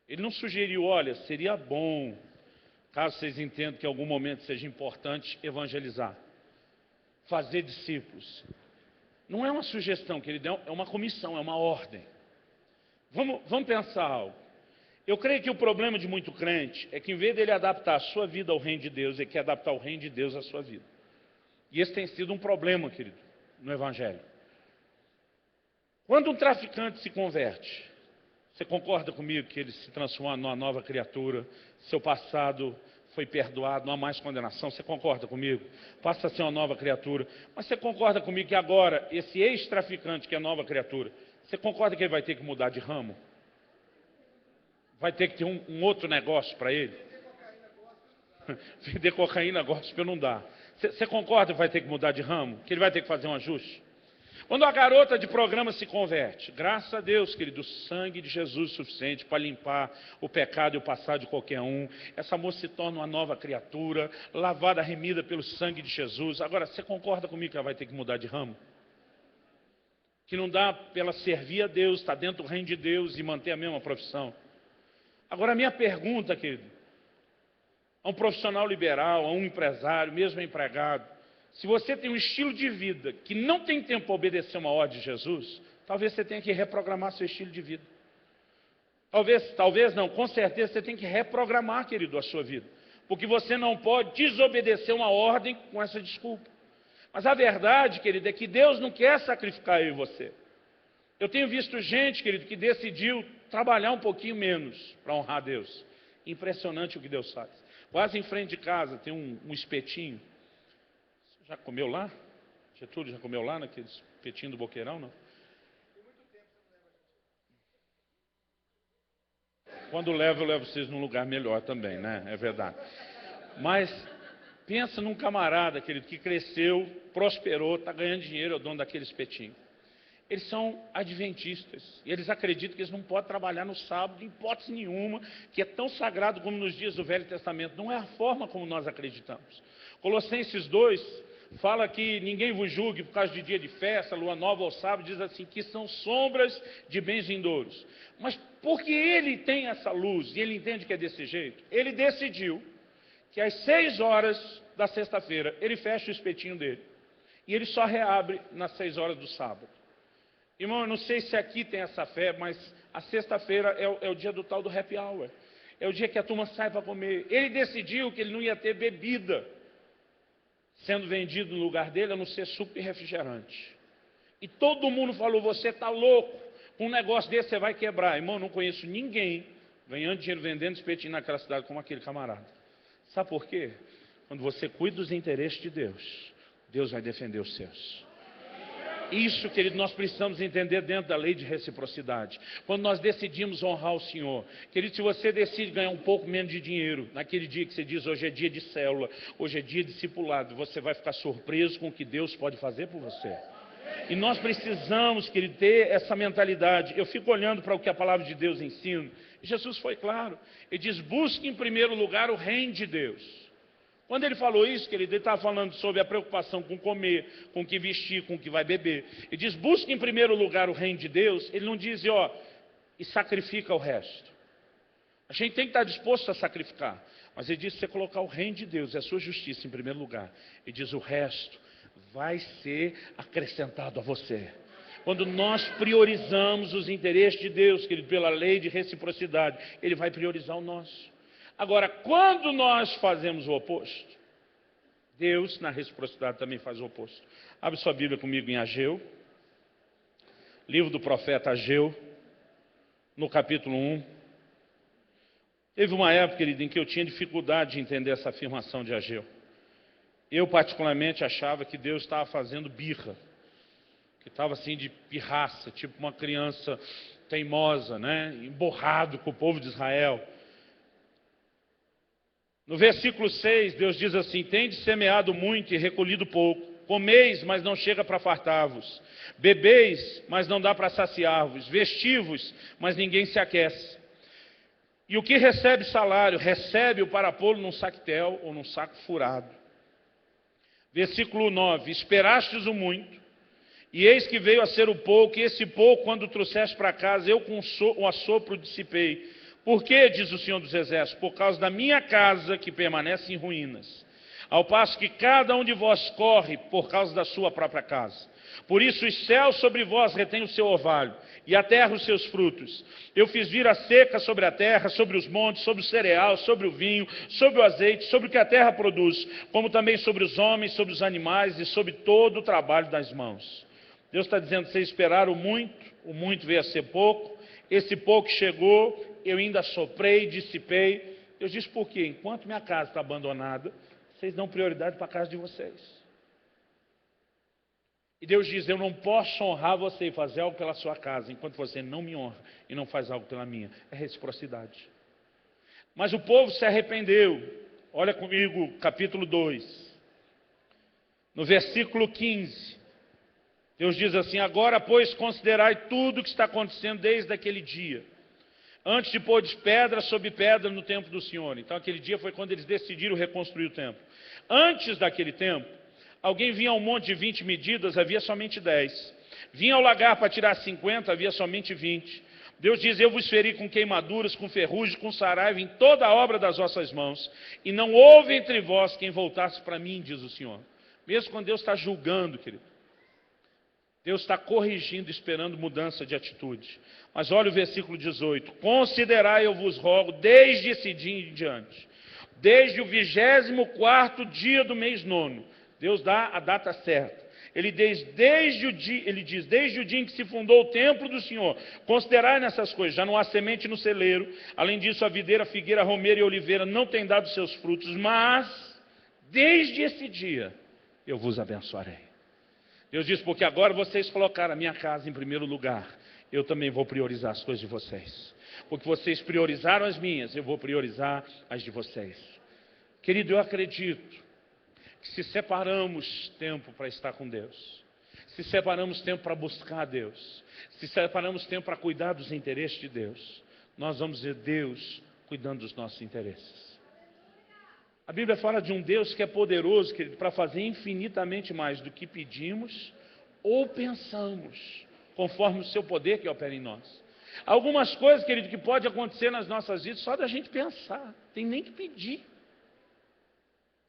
Ele não sugeriu, olha, seria bom, caso vocês entendam que em algum momento seja importante, evangelizar, fazer discípulos. Não é uma sugestão que ele deu, é uma comissão, é uma ordem. Vamos pensar algo. Eu creio que o problema de muito crente é que em vez dele adaptar a sua vida ao reino de Deus, ele quer adaptar o reino de Deus à sua vida. E esse tem sido um problema, querido, no Evangelho. Quando um traficante se converte, você concorda comigo que ele se transforma numa nova criatura? Seu passado foi perdoado, não há mais condenação. Você concorda comigo? Passa a ser uma nova criatura. Mas você concorda comigo que agora, esse ex-traficante que é nova criatura, você concorda que ele vai ter que mudar de ramo? Vai ter que ter um outro negócio para ele? Vender cocaína gospel não dá. Você concorda que vai ter que mudar de ramo? Que ele vai ter que fazer um ajuste? Quando a garota de programa se converte, graças a Deus, querido, o sangue de Jesus é suficiente para limpar o pecado e o passado de qualquer um. Essa moça se torna uma nova criatura, lavada, remida pelo sangue de Jesus. Agora, você concorda comigo que ela vai ter que mudar de ramo? Que não dá para ela servir a Deus, estar dentro do reino de Deus e manter a mesma profissão. Agora, a minha pergunta, querido, a um profissional liberal, a um empresário, mesmo empregado, se você tem um estilo de vida que não tem tempo para obedecer uma ordem de Jesus, talvez você tenha que reprogramar seu estilo de vida. Talvez não, com certeza você tem que reprogramar, querido, a sua vida. Porque você não pode desobedecer uma ordem com essa desculpa. Mas a verdade, querido, é que Deus não quer sacrificar eu e você. Eu tenho visto gente, querido, que decidiu trabalhar um pouquinho menos para honrar Deus. Impressionante o que Deus faz. Quase em frente de casa tem um espetinho. Você já comeu lá? Getúlio já comeu lá naquele espetinho do Boqueirão, não? Quando eu levo vocês num lugar melhor também, né? É verdade. Mas pensa num camarada, querido, que cresceu, prosperou, está ganhando dinheiro, é o dono daquele espetinho. Eles são adventistas, e eles acreditam que eles não podem trabalhar no sábado, em hipótese nenhuma, que é tão sagrado como nos dias do Velho Testamento. Não é a forma como nós acreditamos. Colossenses 2 fala que ninguém vos julgue por causa de dia de festa, lua nova ou sábado, diz assim, que são sombras de bens vindouros. Mas porque ele tem essa luz, e ele entende que é desse jeito, ele decidiu que às 6 horas da sexta-feira, ele fecha o espetinho dele, e ele só reabre nas 6 horas do sábado. Irmão, eu não sei se aqui tem essa fé, mas a sexta-feira é o dia do tal do happy hour. É o dia que a turma sai para comer. Ele decidiu que ele não ia ter bebida sendo vendido no lugar dele, a não ser suco e refrigerante. E todo mundo falou, você está louco, com um negócio desse você vai quebrar. Irmão, eu não conheço ninguém ganhando dinheiro vendendo espetinho naquela cidade como aquele camarada. Sabe por quê? Quando você cuida dos interesses de Deus, Deus vai defender os seus. Isso, querido, nós precisamos entender dentro da lei de reciprocidade. Quando nós decidimos honrar o Senhor. Querido, se você decide ganhar um pouco menos de dinheiro, naquele dia que você diz, hoje é dia de célula, hoje é dia de discipulado, você vai ficar surpreso com o que Deus pode fazer por você. E nós precisamos, querido, ter essa mentalidade. Eu fico olhando para o que a palavra de Deus ensina. E Jesus foi claro. Ele diz, busque em primeiro lugar o reino de Deus. Quando ele falou isso, querido, ele estava falando sobre a preocupação com comer, com o que vestir, com o que vai beber. Ele diz, busque em primeiro lugar o reino de Deus. Ele não diz, e sacrifica o resto. A gente tem que estar disposto a sacrificar. Mas ele diz, você colocar o reino de Deus e a sua justiça em primeiro lugar. Ele diz, o resto vai ser acrescentado a você. Quando nós priorizamos os interesses de Deus, querido, pela lei de reciprocidade, Ele vai priorizar o nosso. Agora, quando nós fazemos o oposto, Deus, na reciprocidade, também faz o oposto. Abre sua Bíblia comigo em Ageu, livro do profeta Ageu, no capítulo 1. Teve uma época, querido, em que eu tinha dificuldade de entender essa afirmação de Ageu. Eu, particularmente, achava que Deus estava fazendo birra, que estava assim de pirraça, tipo uma criança teimosa, né? Emborrado com o povo de Israel. No versículo 6, Deus diz assim, tendes semeado muito e recolhido pouco, comeis, mas não chega para fartar-vos, bebeis, mas não dá para saciar-vos, vestivos, mas ninguém se aquece. E o que recebe salário, recebe-o para pô-lo num saquetel ou num saco furado. Versículo 9, esperastes o muito, e eis que veio a ser o pouco, e esse pouco, quando trouxeste para casa, eu com o assopro dissipei. Por quê, diz o Senhor dos Exércitos? Por causa da minha casa que permanece em ruínas. Ao passo que cada um de vós corre por causa da sua própria casa. Por isso os céus sobre vós retêm o seu orvalho, e a terra os seus frutos. Eu fiz vir a seca sobre a terra, sobre os montes, sobre o cereal, sobre o vinho, sobre o azeite, sobre o que a terra produz, como também sobre os homens, sobre os animais e sobre todo o trabalho das mãos. Deus está dizendo, vocês esperaram muito, o muito veio a ser pouco, esse pouco chegou, eu ainda soprei, dissipei. Deus diz, por quê? Enquanto minha casa está abandonada, vocês dão prioridade para a casa de vocês. E Deus diz, eu não posso honrar você e fazer algo pela sua casa, enquanto você não me honra e não faz algo pela minha. É reciprocidade. Mas o povo se arrependeu. Olha comigo, capítulo 2. No versículo 15. Deus diz assim, agora, pois, considerai tudo o que está acontecendo desde aquele dia. Antes de pôr pedra sobre pedra no templo do Senhor. Então, aquele dia foi quando eles decidiram reconstruir o templo. Antes daquele tempo, alguém vinha ao monte de 20 medidas, havia somente 10. Vinha ao lagar para tirar 50, havia somente 20. Deus diz, eu vos feri com queimaduras, com ferrugem, com saraiva, em toda a obra das vossas mãos. E não houve entre vós quem voltasse para mim, diz o Senhor. Mesmo quando Deus está julgando, querido. Deus está corrigindo, esperando mudança de atitude. Mas olha o versículo 18. Considerai, eu vos rogo, desde esse dia em diante, desde o 24º dia do mês 9, Deus dá a data certa. Ele diz, desde o dia em que se fundou o templo do Senhor, considerai nessas coisas, já não há semente no celeiro, além disso a videira, a figueira, a romeira e a oliveira não têm dado seus frutos, mas desde esse dia eu vos abençoarei. Deus diz, porque agora vocês colocaram a minha casa em primeiro lugar, eu também vou priorizar as coisas de vocês. Porque vocês priorizaram as minhas, eu vou priorizar as de vocês. Querido, eu acredito que se separamos tempo para estar com Deus, se separamos tempo para buscar a Deus, se separamos tempo para cuidar dos interesses de Deus, nós vamos ver Deus cuidando dos nossos interesses. A Bíblia fala de um Deus que é poderoso, querido, para fazer infinitamente mais do que pedimos ou pensamos, conforme o seu poder que opera em nós. Algumas coisas, querido, que pode acontecer nas nossas vidas só da gente pensar, tem nem que pedir.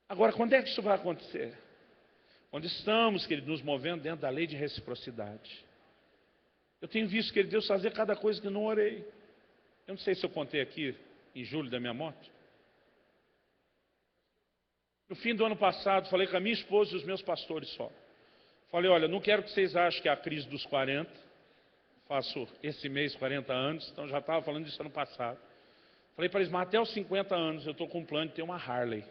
Agora, quando é que isso vai acontecer? Quando estamos, querido, nos movendo dentro da lei de reciprocidade. Eu tenho visto, querido, Deus fazer cada coisa que não orei. Eu não sei se eu contei aqui, em julho, da minha moto. No fim do ano passado, falei com a minha esposa e os meus pastores só. Falei, olha, não quero que vocês achem que é a crise dos 40. Faço esse mês 40 anos, então já estava falando disso ano passado. Falei para eles, mas até os 50 anos eu estou com um plano de ter uma Harley.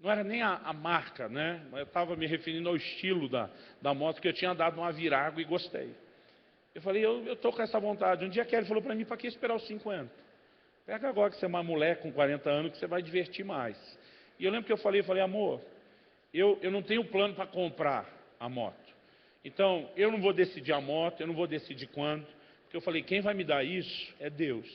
Não era nem a marca, né? Eu estava me referindo ao estilo da moto, que eu tinha dado uma Virago e gostei. Eu falei, eu estou com essa vontade. Um dia a Kelly falou para mim, para que esperar os 50? Pega agora que você é uma mulher com 40 anos, que você vai divertir mais. E eu lembro que eu falei, amor, eu não tenho plano para comprar a moto. Então, eu não vou decidir a moto, eu não vou decidir quando. Porque eu falei, quem vai me dar isso é Deus.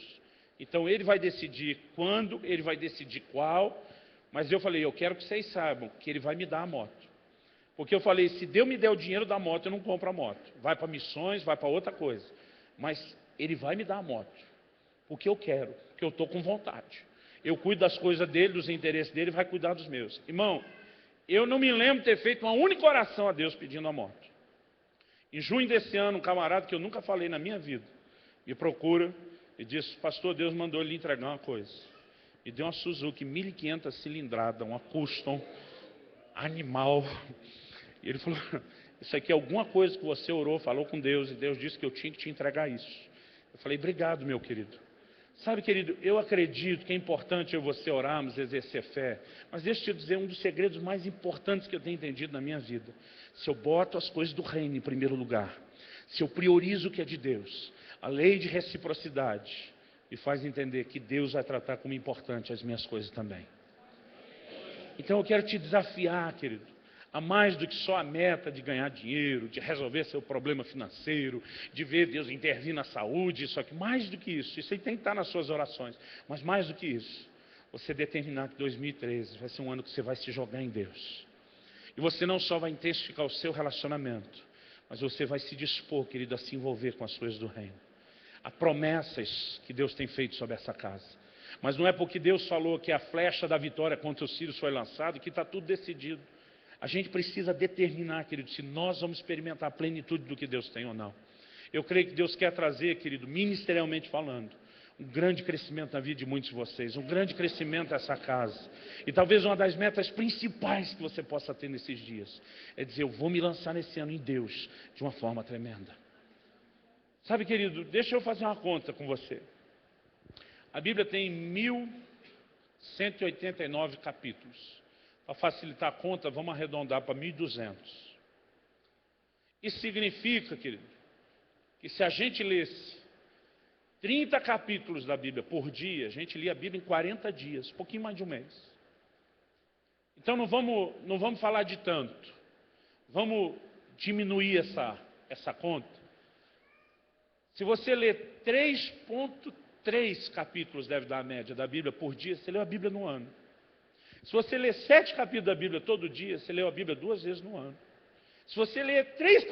Então, Ele vai decidir quando, Ele vai decidir qual. Mas eu falei, eu quero que vocês saibam que Ele vai me dar a moto. Porque eu falei, se Deus me der o dinheiro da moto, eu não compro a moto. Vai para missões, vai para outra coisa. Mas Ele vai me dar a moto. Porque eu quero, porque eu estou com vontade. Eu cuido das coisas dele, dos interesses dele, vai cuidar dos meus. Irmão, eu não me lembro de ter feito uma única oração a Deus pedindo a moto. Em junho desse ano, um camarada que eu nunca falei na minha vida, me procura e disse, pastor, Deus mandou lhe entregar uma coisa. Me deu uma Suzuki 1500 cilindrada, uma custom, animal. E ele falou, isso aqui é alguma coisa que você orou, falou com Deus, e Deus disse que eu tinha que te entregar isso. Eu falei, obrigado, meu querido. Sabe, querido, eu acredito que é importante eu e você orarmos, exercer fé. Mas deixa eu te dizer, um dos segredos mais importantes que eu tenho entendido na minha vida. Se eu boto as coisas do reino em primeiro lugar, se eu priorizo o que é de Deus, a lei de reciprocidade, me faz entender que Deus vai tratar como importante as minhas coisas também. Então eu quero te desafiar, querido, a mais do que só a meta de ganhar dinheiro, de resolver seu problema financeiro, de ver Deus intervir na saúde, isso aqui, mais do que isso aí tem que estar nas suas orações, mas mais do que isso, você determinar que 2013 vai ser um ano que você vai se jogar em Deus. E você não só vai intensificar o seu relacionamento, mas você vai se dispor, querido, a se envolver com as coisas do reino. Há promessas que Deus tem feito sobre essa casa. Mas não é porque Deus falou que a flecha da vitória contra os sírios foi lançada que está tudo decidido. A gente precisa determinar, querido, se nós vamos experimentar a plenitude do que Deus tem ou não. Eu creio que Deus quer trazer, querido, ministerialmente falando, um grande crescimento na vida de muitos de vocês, um grande crescimento dessa casa. E talvez uma das metas principais que você possa ter nesses dias é dizer, eu vou me lançar nesse ano em Deus de uma forma tremenda. Sabe, querido, deixa eu fazer uma conta com você. A Bíblia tem 1189 capítulos. Para facilitar a conta, vamos arredondar para 1200. Isso significa, querido, que se a gente lesse 30 capítulos da Bíblia por dia, a gente lia a Bíblia em 40 dias, um pouquinho mais de um mês. Então não vamos falar de tanto. Vamos diminuir essa conta. Se você ler 3,3 capítulos, deve dar a média da Bíblia por dia, você leu a Bíblia no ano. Se você ler 7 capítulos da Bíblia todo dia, você leu a Bíblia 2 vezes no ano. Se você ler 10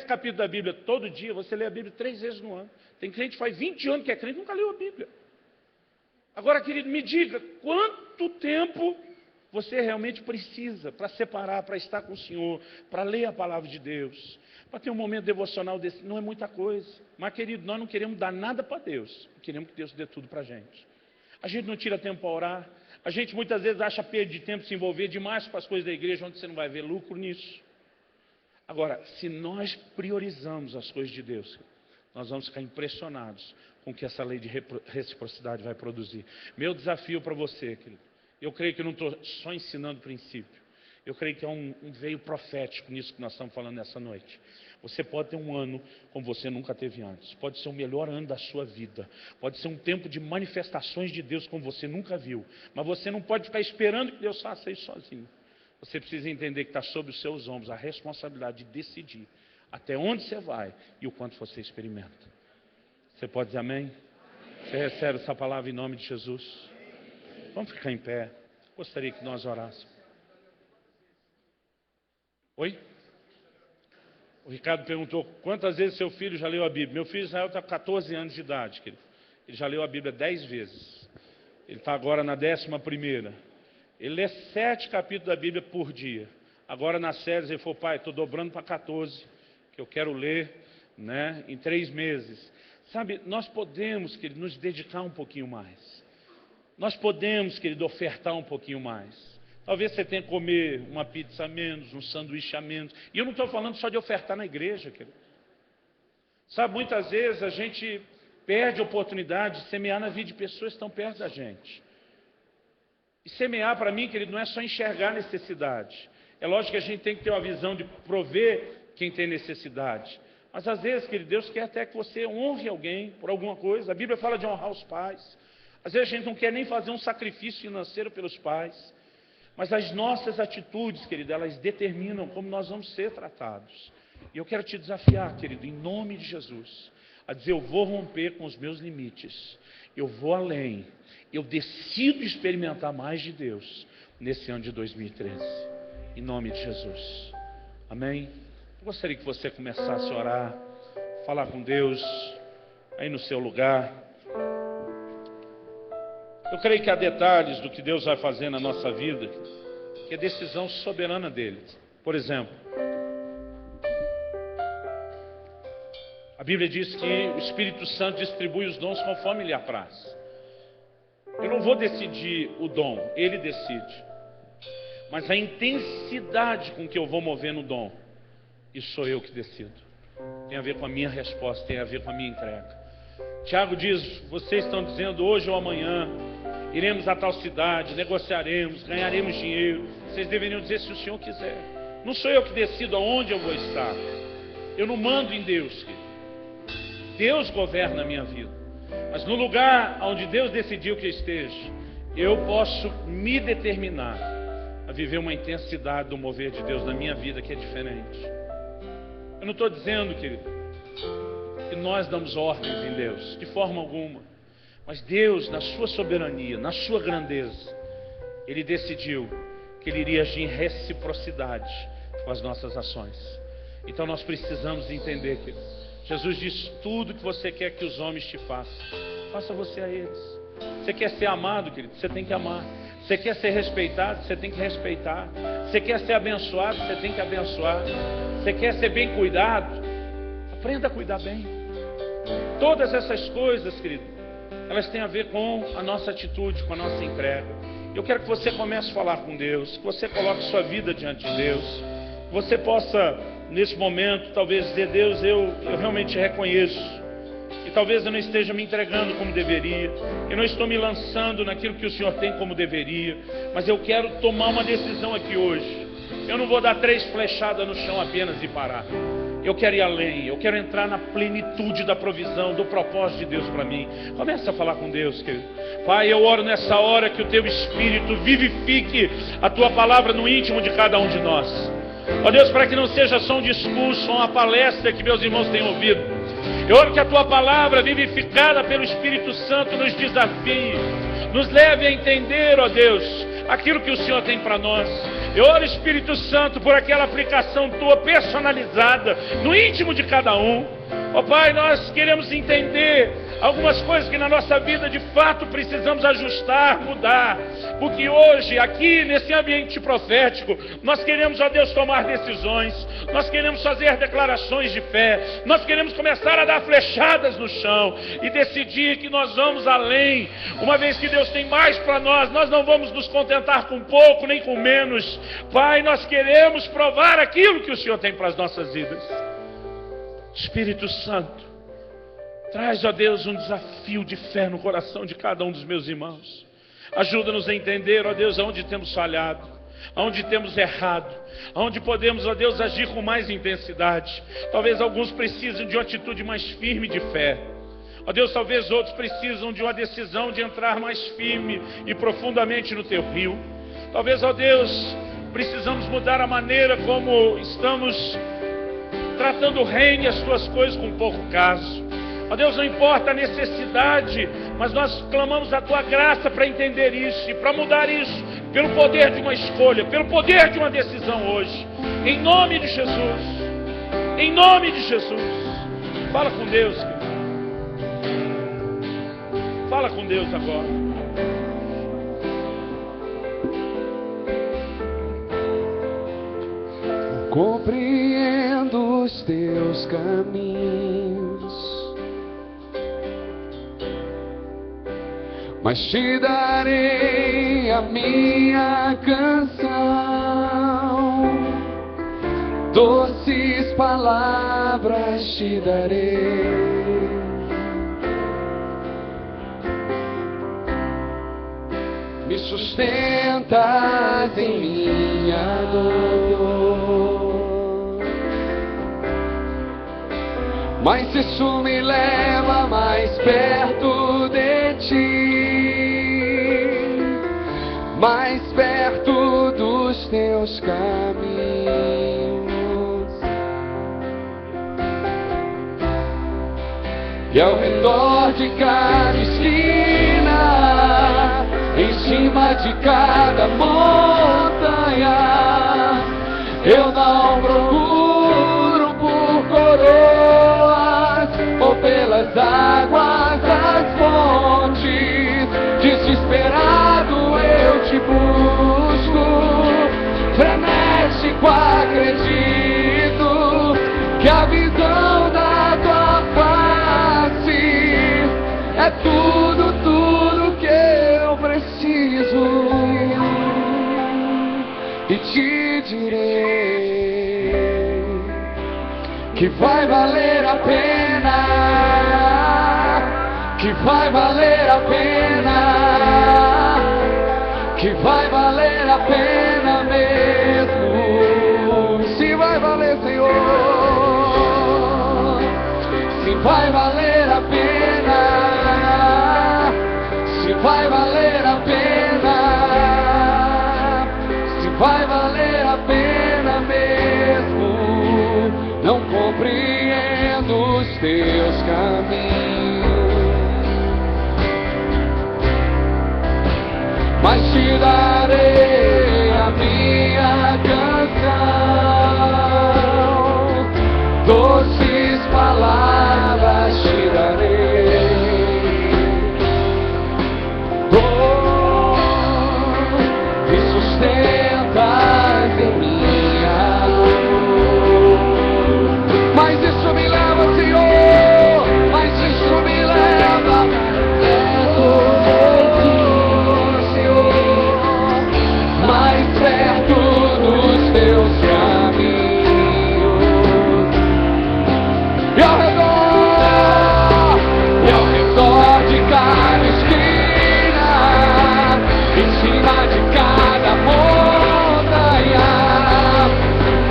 capítulos da Bíblia todo dia, você lê a Bíblia 3 vezes no ano. Tem crente que faz 20 anos que é crente e nunca leu a Bíblia. Agora, querido, me diga, quanto tempo você realmente precisa para separar, para estar com o Senhor, para ler a palavra de Deus, para ter um momento devocional desse? Não é muita coisa. Mas, querido, nós não queremos dar nada para Deus. Queremos que Deus dê tudo para a gente. A gente não tira tempo para orar. A gente muitas vezes acha perda de tempo se envolver demais com as coisas da igreja, onde você não vai ver lucro nisso. Agora, se nós priorizamos as coisas de Deus, nós vamos ficar impressionados com o que essa lei de reciprocidade vai produzir. Meu desafio para você, querido, eu creio que eu não estou só ensinando princípio, eu creio que é um veio profético nisso que nós estamos falando nessa noite. Você pode ter um ano como você nunca teve antes, pode ser o melhor ano da sua vida, pode ser um tempo de manifestações de Deus como você nunca viu, mas você não pode ficar esperando que Deus faça isso sozinho. Você precisa entender que está sobre os seus ombros a responsabilidade de decidir até onde você vai e o quanto você experimenta. Você pode dizer amém? Você recebe essa palavra em nome de Jesus? Vamos ficar em pé. Gostaria que nós orássemos. Oi? O Ricardo perguntou quantas vezes seu filho já leu a Bíblia. Meu filho Israel está com 14 anos de idade, querido. Ele já leu a Bíblia 10 vezes. Ele está agora na 11ª. Ele lê 7 capítulos da Bíblia por dia. Agora nas séries ele falou, pai, estou dobrando para 14, que eu quero ler, né, em 3 meses. Sabe, nós podemos, querido, nos dedicar um pouquinho mais. Nós podemos, querido, ofertar um pouquinho mais. Talvez você tenha que comer uma pizza a menos, um sanduíche a menos. E eu não estou falando só de ofertar na igreja, querido. Sabe, muitas vezes a gente perde a oportunidade de semear na vida de pessoas que estão perto da gente. E semear, para mim, querido, não é só enxergar necessidade. É lógico que a gente tem que ter uma visão de prover quem tem necessidade. Mas às vezes, querido, Deus quer até que você honre alguém por alguma coisa. A Bíblia fala de honrar os pais. Às vezes a gente não quer nem fazer um sacrifício financeiro pelos pais. Mas as nossas atitudes, querido, elas determinam como nós vamos ser tratados. E eu quero te desafiar, querido, em nome de Jesus, a dizer, eu vou romper com os meus limites. Eu vou além. Eu decido experimentar mais de Deus nesse ano de 2013. Em nome de Jesus. Amém? Eu gostaria que você começasse a orar, falar com Deus, aí no seu lugar. Eu creio que há detalhes do que Deus vai fazer na nossa vida, que é decisão soberana dele. Por exemplo, a Bíblia diz que o Espírito Santo distribui os dons conforme lhe apraz. Eu não vou decidir o dom, ele decide. Mas a intensidade com que eu vou mover no dom, isso sou eu que decido. Tem a ver com a minha resposta, tem a ver com a minha entrega. Tiago diz, vocês estão dizendo hoje ou amanhã, iremos a tal cidade, negociaremos, ganharemos dinheiro. Vocês deveriam dizer se o Senhor quiser. Não sou eu que decido aonde eu vou estar. Eu não mando em Deus, querido. Deus governa a minha vida. Mas no lugar onde Deus decidiu que eu esteja, eu posso me determinar a viver uma intensidade do mover de Deus na minha vida que é diferente. Eu não estou dizendo, querido, que nós damos ordens em Deus, de forma alguma. Mas Deus, na sua soberania, na sua grandeza, Ele decidiu que Ele iria agir em reciprocidade com as nossas ações. Então nós precisamos entender, querido. Jesus disse, tudo que você quer que os homens te façam, faça você a eles. Você quer ser amado, querido? Você tem que amar. Você quer ser respeitado? Você tem que respeitar. Você quer ser abençoado? Você tem que abençoar. Você quer ser bem cuidado? Aprenda a cuidar bem. Todas essas coisas, querido, elas têm a ver com a nossa atitude, com a nossa entrega. Eu quero que você comece a falar com Deus, que você coloque sua vida diante de Deus, que você possa, nesse momento, talvez dizer, Deus, eu realmente reconheço que talvez eu não esteja me entregando como deveria, eu não estou me lançando naquilo que o Senhor tem como deveria, mas eu quero tomar uma decisão aqui hoje. Eu não vou dar 3 flechadas no chão apenas e parar. Eu quero ir além, eu quero entrar na plenitude da provisão, do propósito de Deus para mim. Comece a falar com Deus, querido. Pai, eu oro nessa hora que o Teu Espírito vivifique a Tua palavra no íntimo de cada um de nós. Ó Deus, para que não seja só um discurso, uma palestra que meus irmãos tenham ouvido. Eu oro que a Tua palavra, vivificada pelo Espírito Santo, nos desafie, nos leve a entender, ó Deus, aquilo que o Senhor tem para nós. Eu oro, Espírito Santo, por aquela aplicação Tua personalizada no íntimo de cada um. Ó Pai, nós queremos entender algumas coisas que na nossa vida de fato precisamos ajustar, mudar, porque hoje, aqui nesse ambiente profético, nós queremos, ó Deus, tomar decisões, nós queremos fazer declarações de fé, nós queremos começar a dar flechadas no chão e decidir que nós vamos além. Uma vez que Deus tem mais para nós não vamos nos contentar com pouco nem com menos. Pai, nós queremos provar aquilo que o Senhor tem para as nossas vidas. Espírito Santo, traz, ó Deus, um desafio de fé no coração de cada um dos meus irmãos. Ajuda-nos a entender, ó Deus, aonde temos falhado, aonde temos errado, aonde podemos, ó Deus, agir com mais intensidade. Talvez alguns precisem de uma atitude mais firme de fé. Ó Deus, talvez outros precisam de uma decisão de entrar mais firme e profundamente no Teu rio. Talvez, ó Deus, precisamos mudar a maneira como estamos tratando o reino e as Tuas coisas com pouco caso. Ó Deus, não importa a necessidade, mas nós clamamos a Tua graça para entender isso e para mudar isso, pelo poder de uma escolha, pelo poder de uma decisão hoje. Em nome de Jesus. Em nome de Jesus. Fala com Deus, querido. Fala com Deus agora. Compreendo os Teus caminhos, mas Te darei a minha canção. Doces palavras Te darei. Me sustentas em minha dor, mas isso me leva mais perto de Ti, mais perto dos Teus caminhos. E ao redor de cada esquina, em cima de cada montanha, eu não procuro por coroas ou pelas águas das fontes. Desesperado eu Te busco, frenético acredito que a visão da Tua face é tudo que eu preciso, e Te direi que vai valer a pena, que vai valer a pena, que vai valer a pena mesmo. Se vai valer, Senhor, se vai valer a pena, se vai valer a pena, se vai valer a pena mesmo. Não compreendo os Teus caminhos, mas Te darei a minha canção. Doces palavras Te darei. Me sustentas em minha dor, mas isso me leva, Senhor, mas isso me leva Senhor, mais perto dos Teus caminhos. E ao redor de cada esquina, em cima de cada montanha,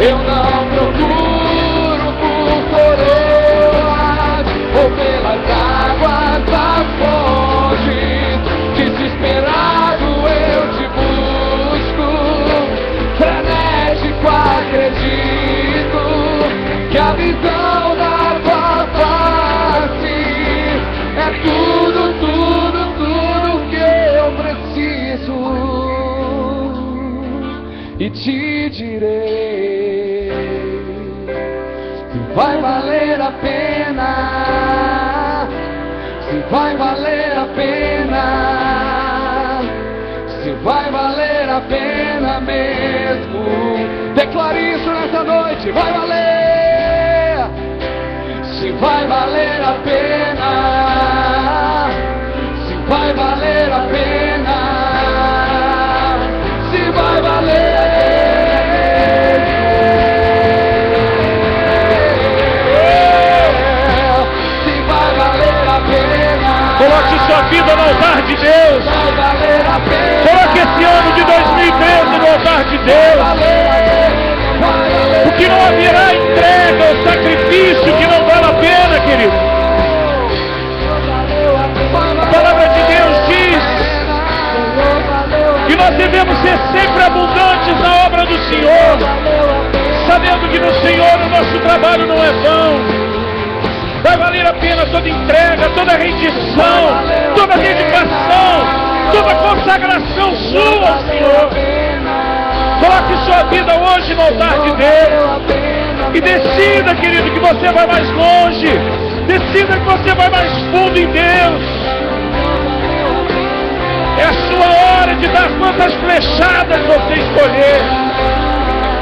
eu não procuro por coroas ou pelas águas das fontes. Desesperado eu Te busco, frenético acredito que a visão da Tua face é tudo que eu preciso, e Te direi que vai valer a pena, se vai valer a pena, se vai valer a pena mesmo. Declare isso nessa noite, vai valer, se vai valer a pena, se vai valer a pena, se vai valer. Coloque sua vida no altar de Deus. Coloque esse ano de 2013 no altar de Deus. Porque não haverá entrega ou sacrifício que não vale a pena, querido. A palavra de Deus diz que nós devemos ser sempre abundantes na obra do Senhor, sabendo que no Senhor o nosso trabalho não é vão. Vai valer a pena toda entrega, toda rendição, toda dedicação, toda consagração sua ao Senhor. Coloque sua vida hoje no altar de Deus. E decida, querido, que você vai mais longe. Decida que você vai mais fundo em Deus. É a sua hora de dar quantas flechadas você escolher.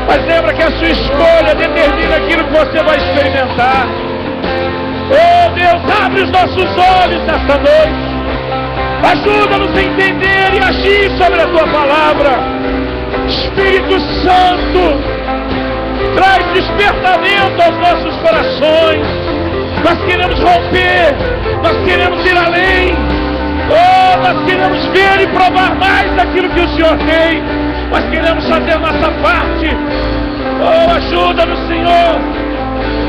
Mas lembra que a sua escolha determina aquilo que você vai experimentar. Oh Deus, abre os nossos olhos nesta noite. Ajuda-nos a entender e agir sobre a Tua palavra. Espírito Santo, traz despertamento aos nossos corações. Nós queremos romper, nós queremos ir além. Oh, nós queremos ver e provar mais daquilo que o Senhor tem. Nós queremos fazer nossa parte. Oh, ajuda-nos, Senhor.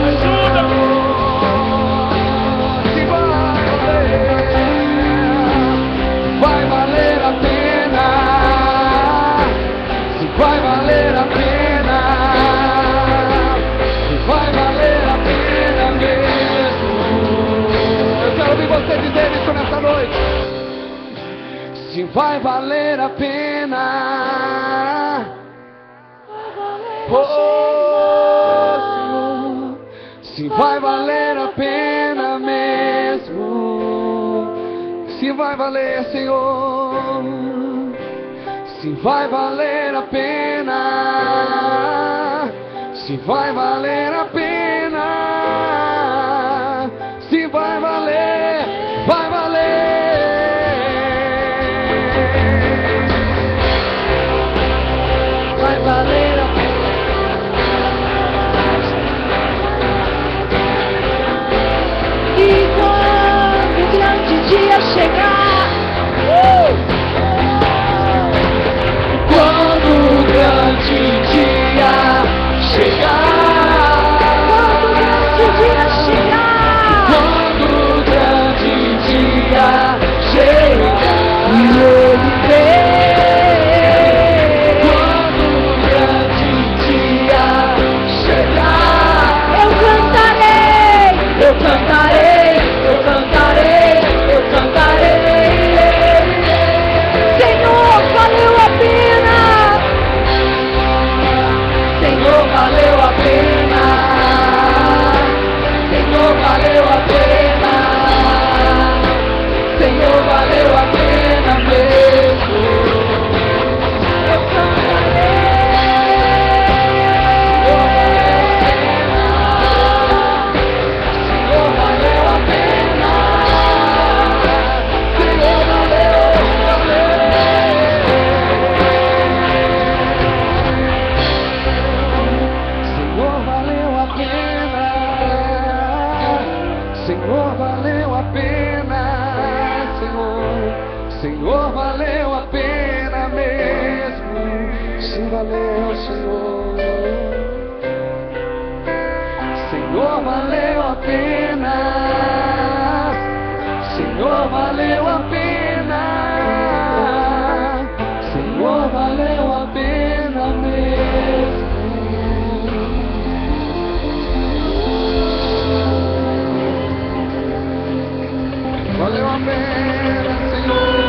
Ajuda-nos. Vai valer a pena, se vai valer a pena, se vai valer a pena mesmo. Eu quero ouvir você dizer isso nessa noite. Se vai valer a pena, oh Senhor, se vai valer a pena mesmo. Se vai valer, Senhor, se vai valer a pena, se vai valer a pena, se vai valer, vai valer. Vai valer a pena. E quando o grande dia chegar, quando o grande dia chegar, quando o grande dia chegar, e ele vem, quando o grande dia chegar, eu cantarei, eu cantarei, eu cantarei, eu cantarei. Senhor, valeu a pena. Senhor, valeu a pena. Senhor, valeu a pena. Senhor, valeu a pena mesmo. Eu cantarei. Senhor, valeu a pena. Senhor, valeu a pena. Senhor, valeu a pena. Senhor, valeu a pena mesmo. Se valeu, Senhor. Senhor, valeu a pena. Senhor, valeu a pena. Senhor, valeu a pena mesmo. Valeu a pena, Senhor.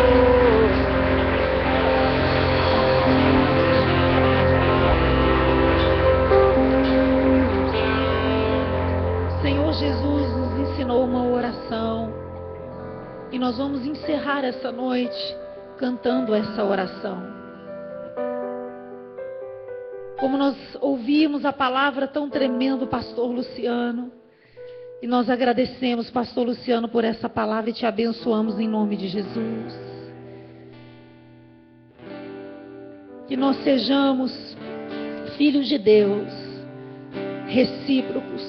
Senhor Jesus nos ensinou uma oração nós vamos encerrar essa noite cantando essa oração. Como nós ouvimos a palavra tão tremenda do pastor Luciano, e nós agradecemos, pastor Luciano, por essa palavra e te abençoamos em nome de Jesus. Que nós sejamos filhos de Deus, recíprocos,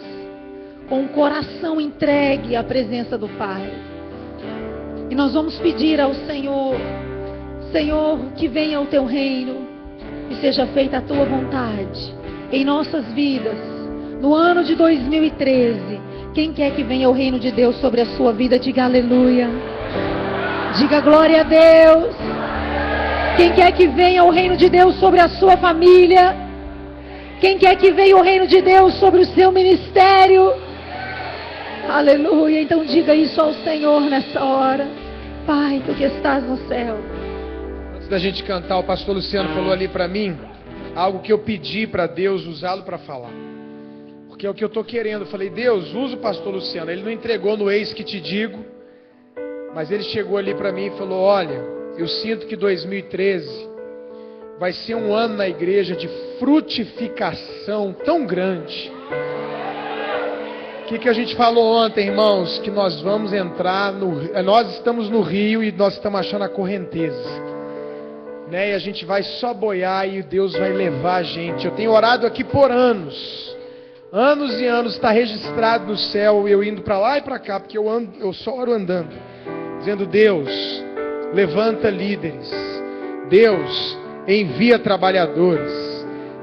com o coração entregue à presença do Pai. E nós vamos pedir ao Senhor, Senhor, que venha o teu reino e seja feita a tua vontade em nossas vidas. No ano de 2013, quem quer que venha o reino de Deus sobre a sua vida, diga aleluia. Diga glória a Deus. Quem quer que venha o reino de Deus sobre a sua família? Quem quer que venha o reino de Deus sobre o seu ministério? Aleluia. Então diga isso ao Senhor nessa hora. Pai, tu que estás no céu. Antes da gente cantar, o pastor Luciano falou ali para mim algo que eu pedi para Deus usá-lo para falar. Porque é o que eu estou querendo. Eu falei, Deus, usa o pastor Luciano. Ele não entregou no eis que te digo, mas ele chegou ali para mim e falou, olha, eu sinto que 2013 vai ser um ano na igreja de frutificação tão grande. O que a gente falou ontem, irmãos? Que nós vamos entrar nós estamos no rio e nós estamos achando a correnteza, né? E a gente vai só boiar e Deus vai levar a gente. Eu tenho orado aqui por anos e anos, está registrado no céu, eu indo para lá e para cá, porque eu só oro andando, dizendo, Deus, levanta líderes, Deus, envia trabalhadores.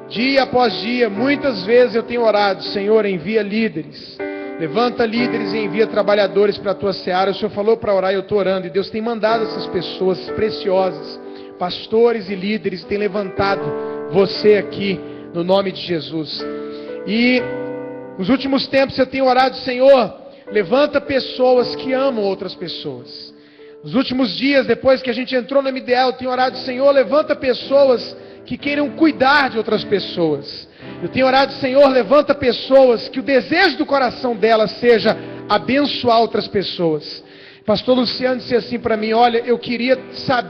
Dia após dia, muitas vezes eu tenho orado, Senhor, envia líderes, levanta líderes e envia trabalhadores para a tua seara. O Senhor falou para orar e eu estou orando, e Deus tem mandado essas pessoas preciosas, pastores e líderes, tem levantado você aqui, no nome de Jesus. E nos últimos tempos eu tenho orado, Senhor, levanta pessoas que amam outras pessoas. Nos últimos dias, depois que a gente entrou no MDL, eu tenho orado, Senhor, levanta pessoas que queiram cuidar de outras pessoas. Eu tenho orado, Senhor, levanta pessoas que o desejo do coração delas seja abençoar outras pessoas. Pastor Luciano disse assim para mim, olha, eu queria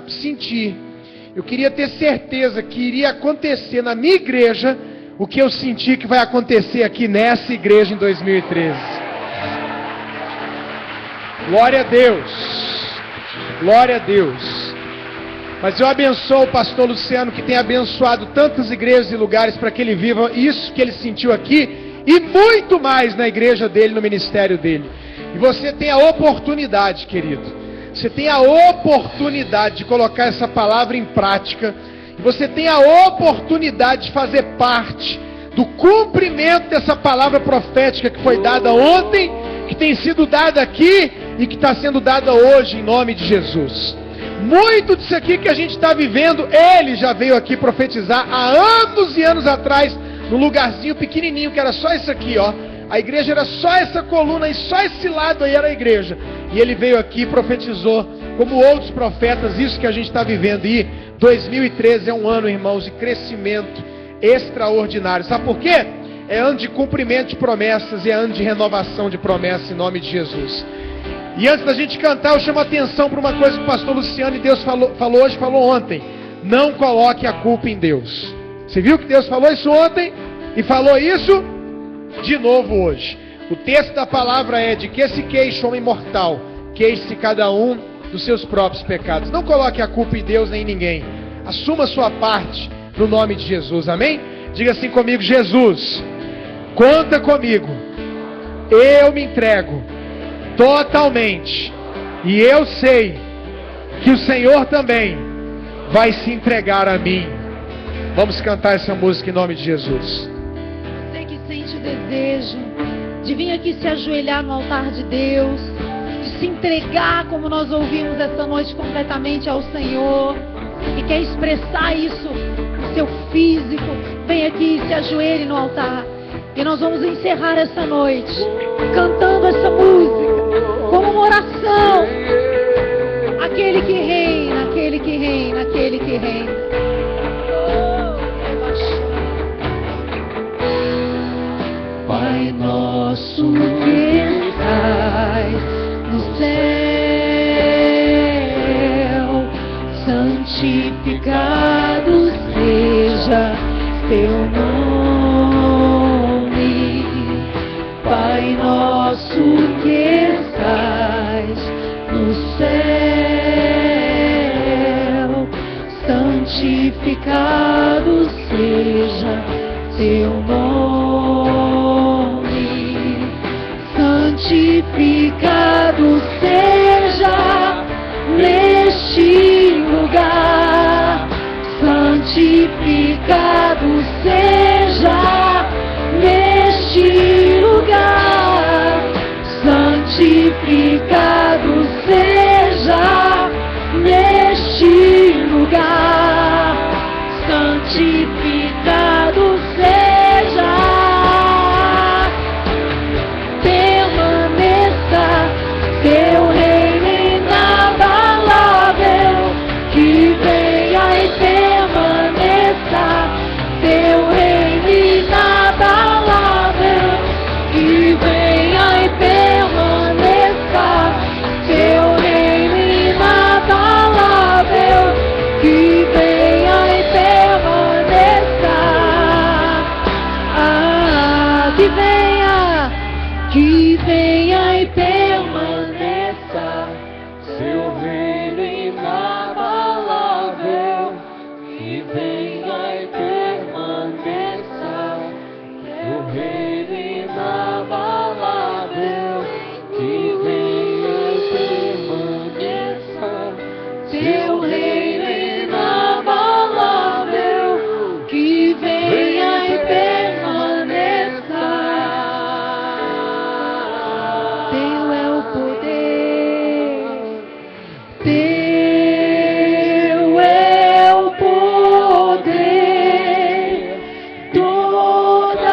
sentir, eu queria ter certeza que iria acontecer na minha igreja o que eu senti que vai acontecer aqui nessa igreja em 2013. Glória a Deus. Glória a Deus. Mas eu abençoo o pastor Luciano, que tem abençoado tantas igrejas e lugares para que ele viva isso que ele sentiu aqui e muito mais na igreja dele, no ministério dele. E você tem a oportunidade, querido, você tem a oportunidade de colocar essa palavra em prática. E você tem a oportunidade de fazer parte do cumprimento dessa palavra profética que foi dada ontem, que tem sido dada aqui e que está sendo dada hoje em nome de Jesus. Muito disso aqui que a gente está vivendo, ele já veio aqui profetizar há anos e anos atrás, num lugarzinho pequenininho que era só isso aqui, ó. A igreja era só essa coluna e só esse lado aí era a igreja. E ele veio aqui e profetizou, como outros profetas, isso que a gente está vivendo. E 2013 é um ano, irmãos, de crescimento extraordinário. Sabe por quê? É ano de cumprimento de promessas, é ano de renovação de promessas em nome de Jesus. E antes da gente cantar, eu chamo a atenção para uma coisa que o pastor Luciano e Deus falou hoje, falou ontem. Não coloque a culpa em Deus. Você viu que Deus falou isso ontem? E falou isso de novo hoje. O texto da palavra é: de que se queixa o homem mortal, queixe-se cada um dos seus próprios pecados. Não coloque a culpa em Deus nem em ninguém. Assuma a sua parte no nome de Jesus, amém? Diga assim comigo: Jesus, conta comigo, eu me entrego totalmente, e eu sei que o Senhor também vai se entregar a mim. Vamos cantar essa música em nome de Jesus. Você que sente o desejo de vir aqui se ajoelhar no altar de Deus, de se entregar, como nós ouvimos essa noite, completamente ao Senhor, e quer expressar isso no seu físico, vem aqui e se ajoelhe no altar. E nós vamos encerrar essa noite cantando essa música como uma oração. Aquele que reina, aquele que reina, aquele que reina. Pai nosso que estás no céu, seja teu nome. Pai nosso que estás no céu, santificado seja teu nome. Santificado seja neste lugar, santificado seja neste lugar, santificado seja neste lugar, santificado seja. Permaneça teu reino inabalável, que venha e permaneça teu reino inabalável, que venha e permaneça teu reino inabalável, que venha e permaneça. Que venha e permaneça seu reino inabalável, que venha e permaneça seu reino inabalável, que venha e permaneça seu reino inabalável, que venha e permaneça. Teu é o poder, teu é o poder, toda a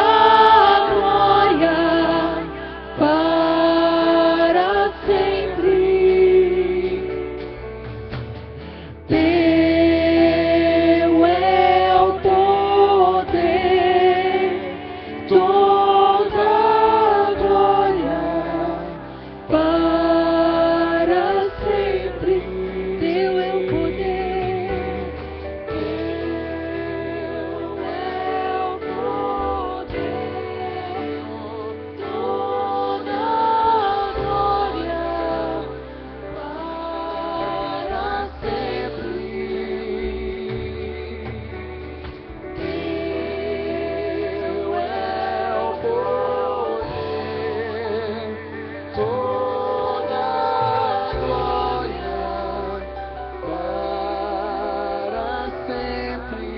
glória para sempre. Teu é o poder, toda a glória para sempre. Teu é o poder, teu é o poder, toda a glória para sempre. Teu é o poder, toda a glória para sempre.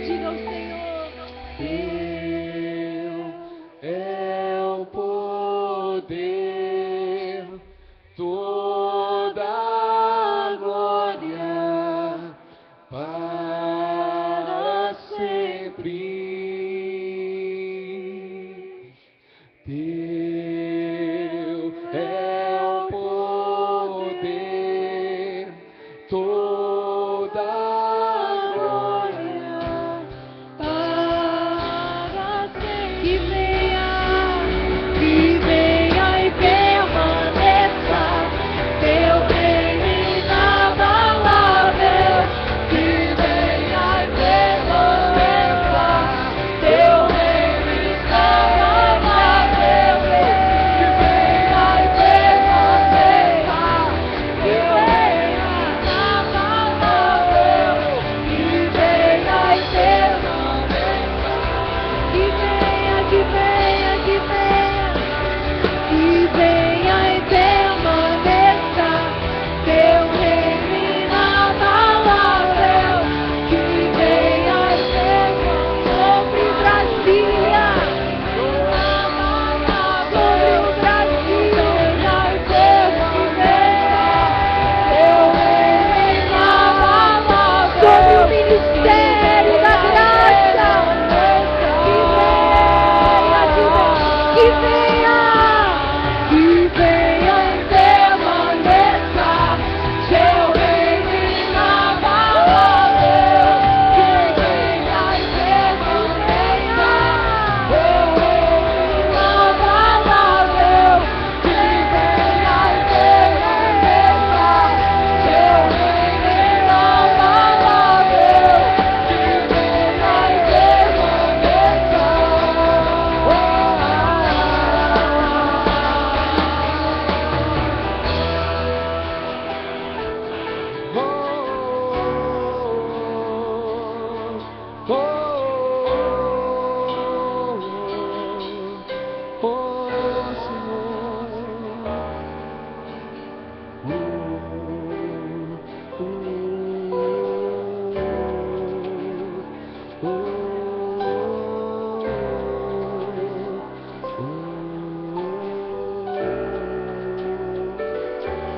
Diga ao Senhor. Teu é o poder, toda a glória para sempre. Teu é o poder, toda a glória para sempre. Que venha e permaneça teu reino inabalável, que venha e permaneça Oh,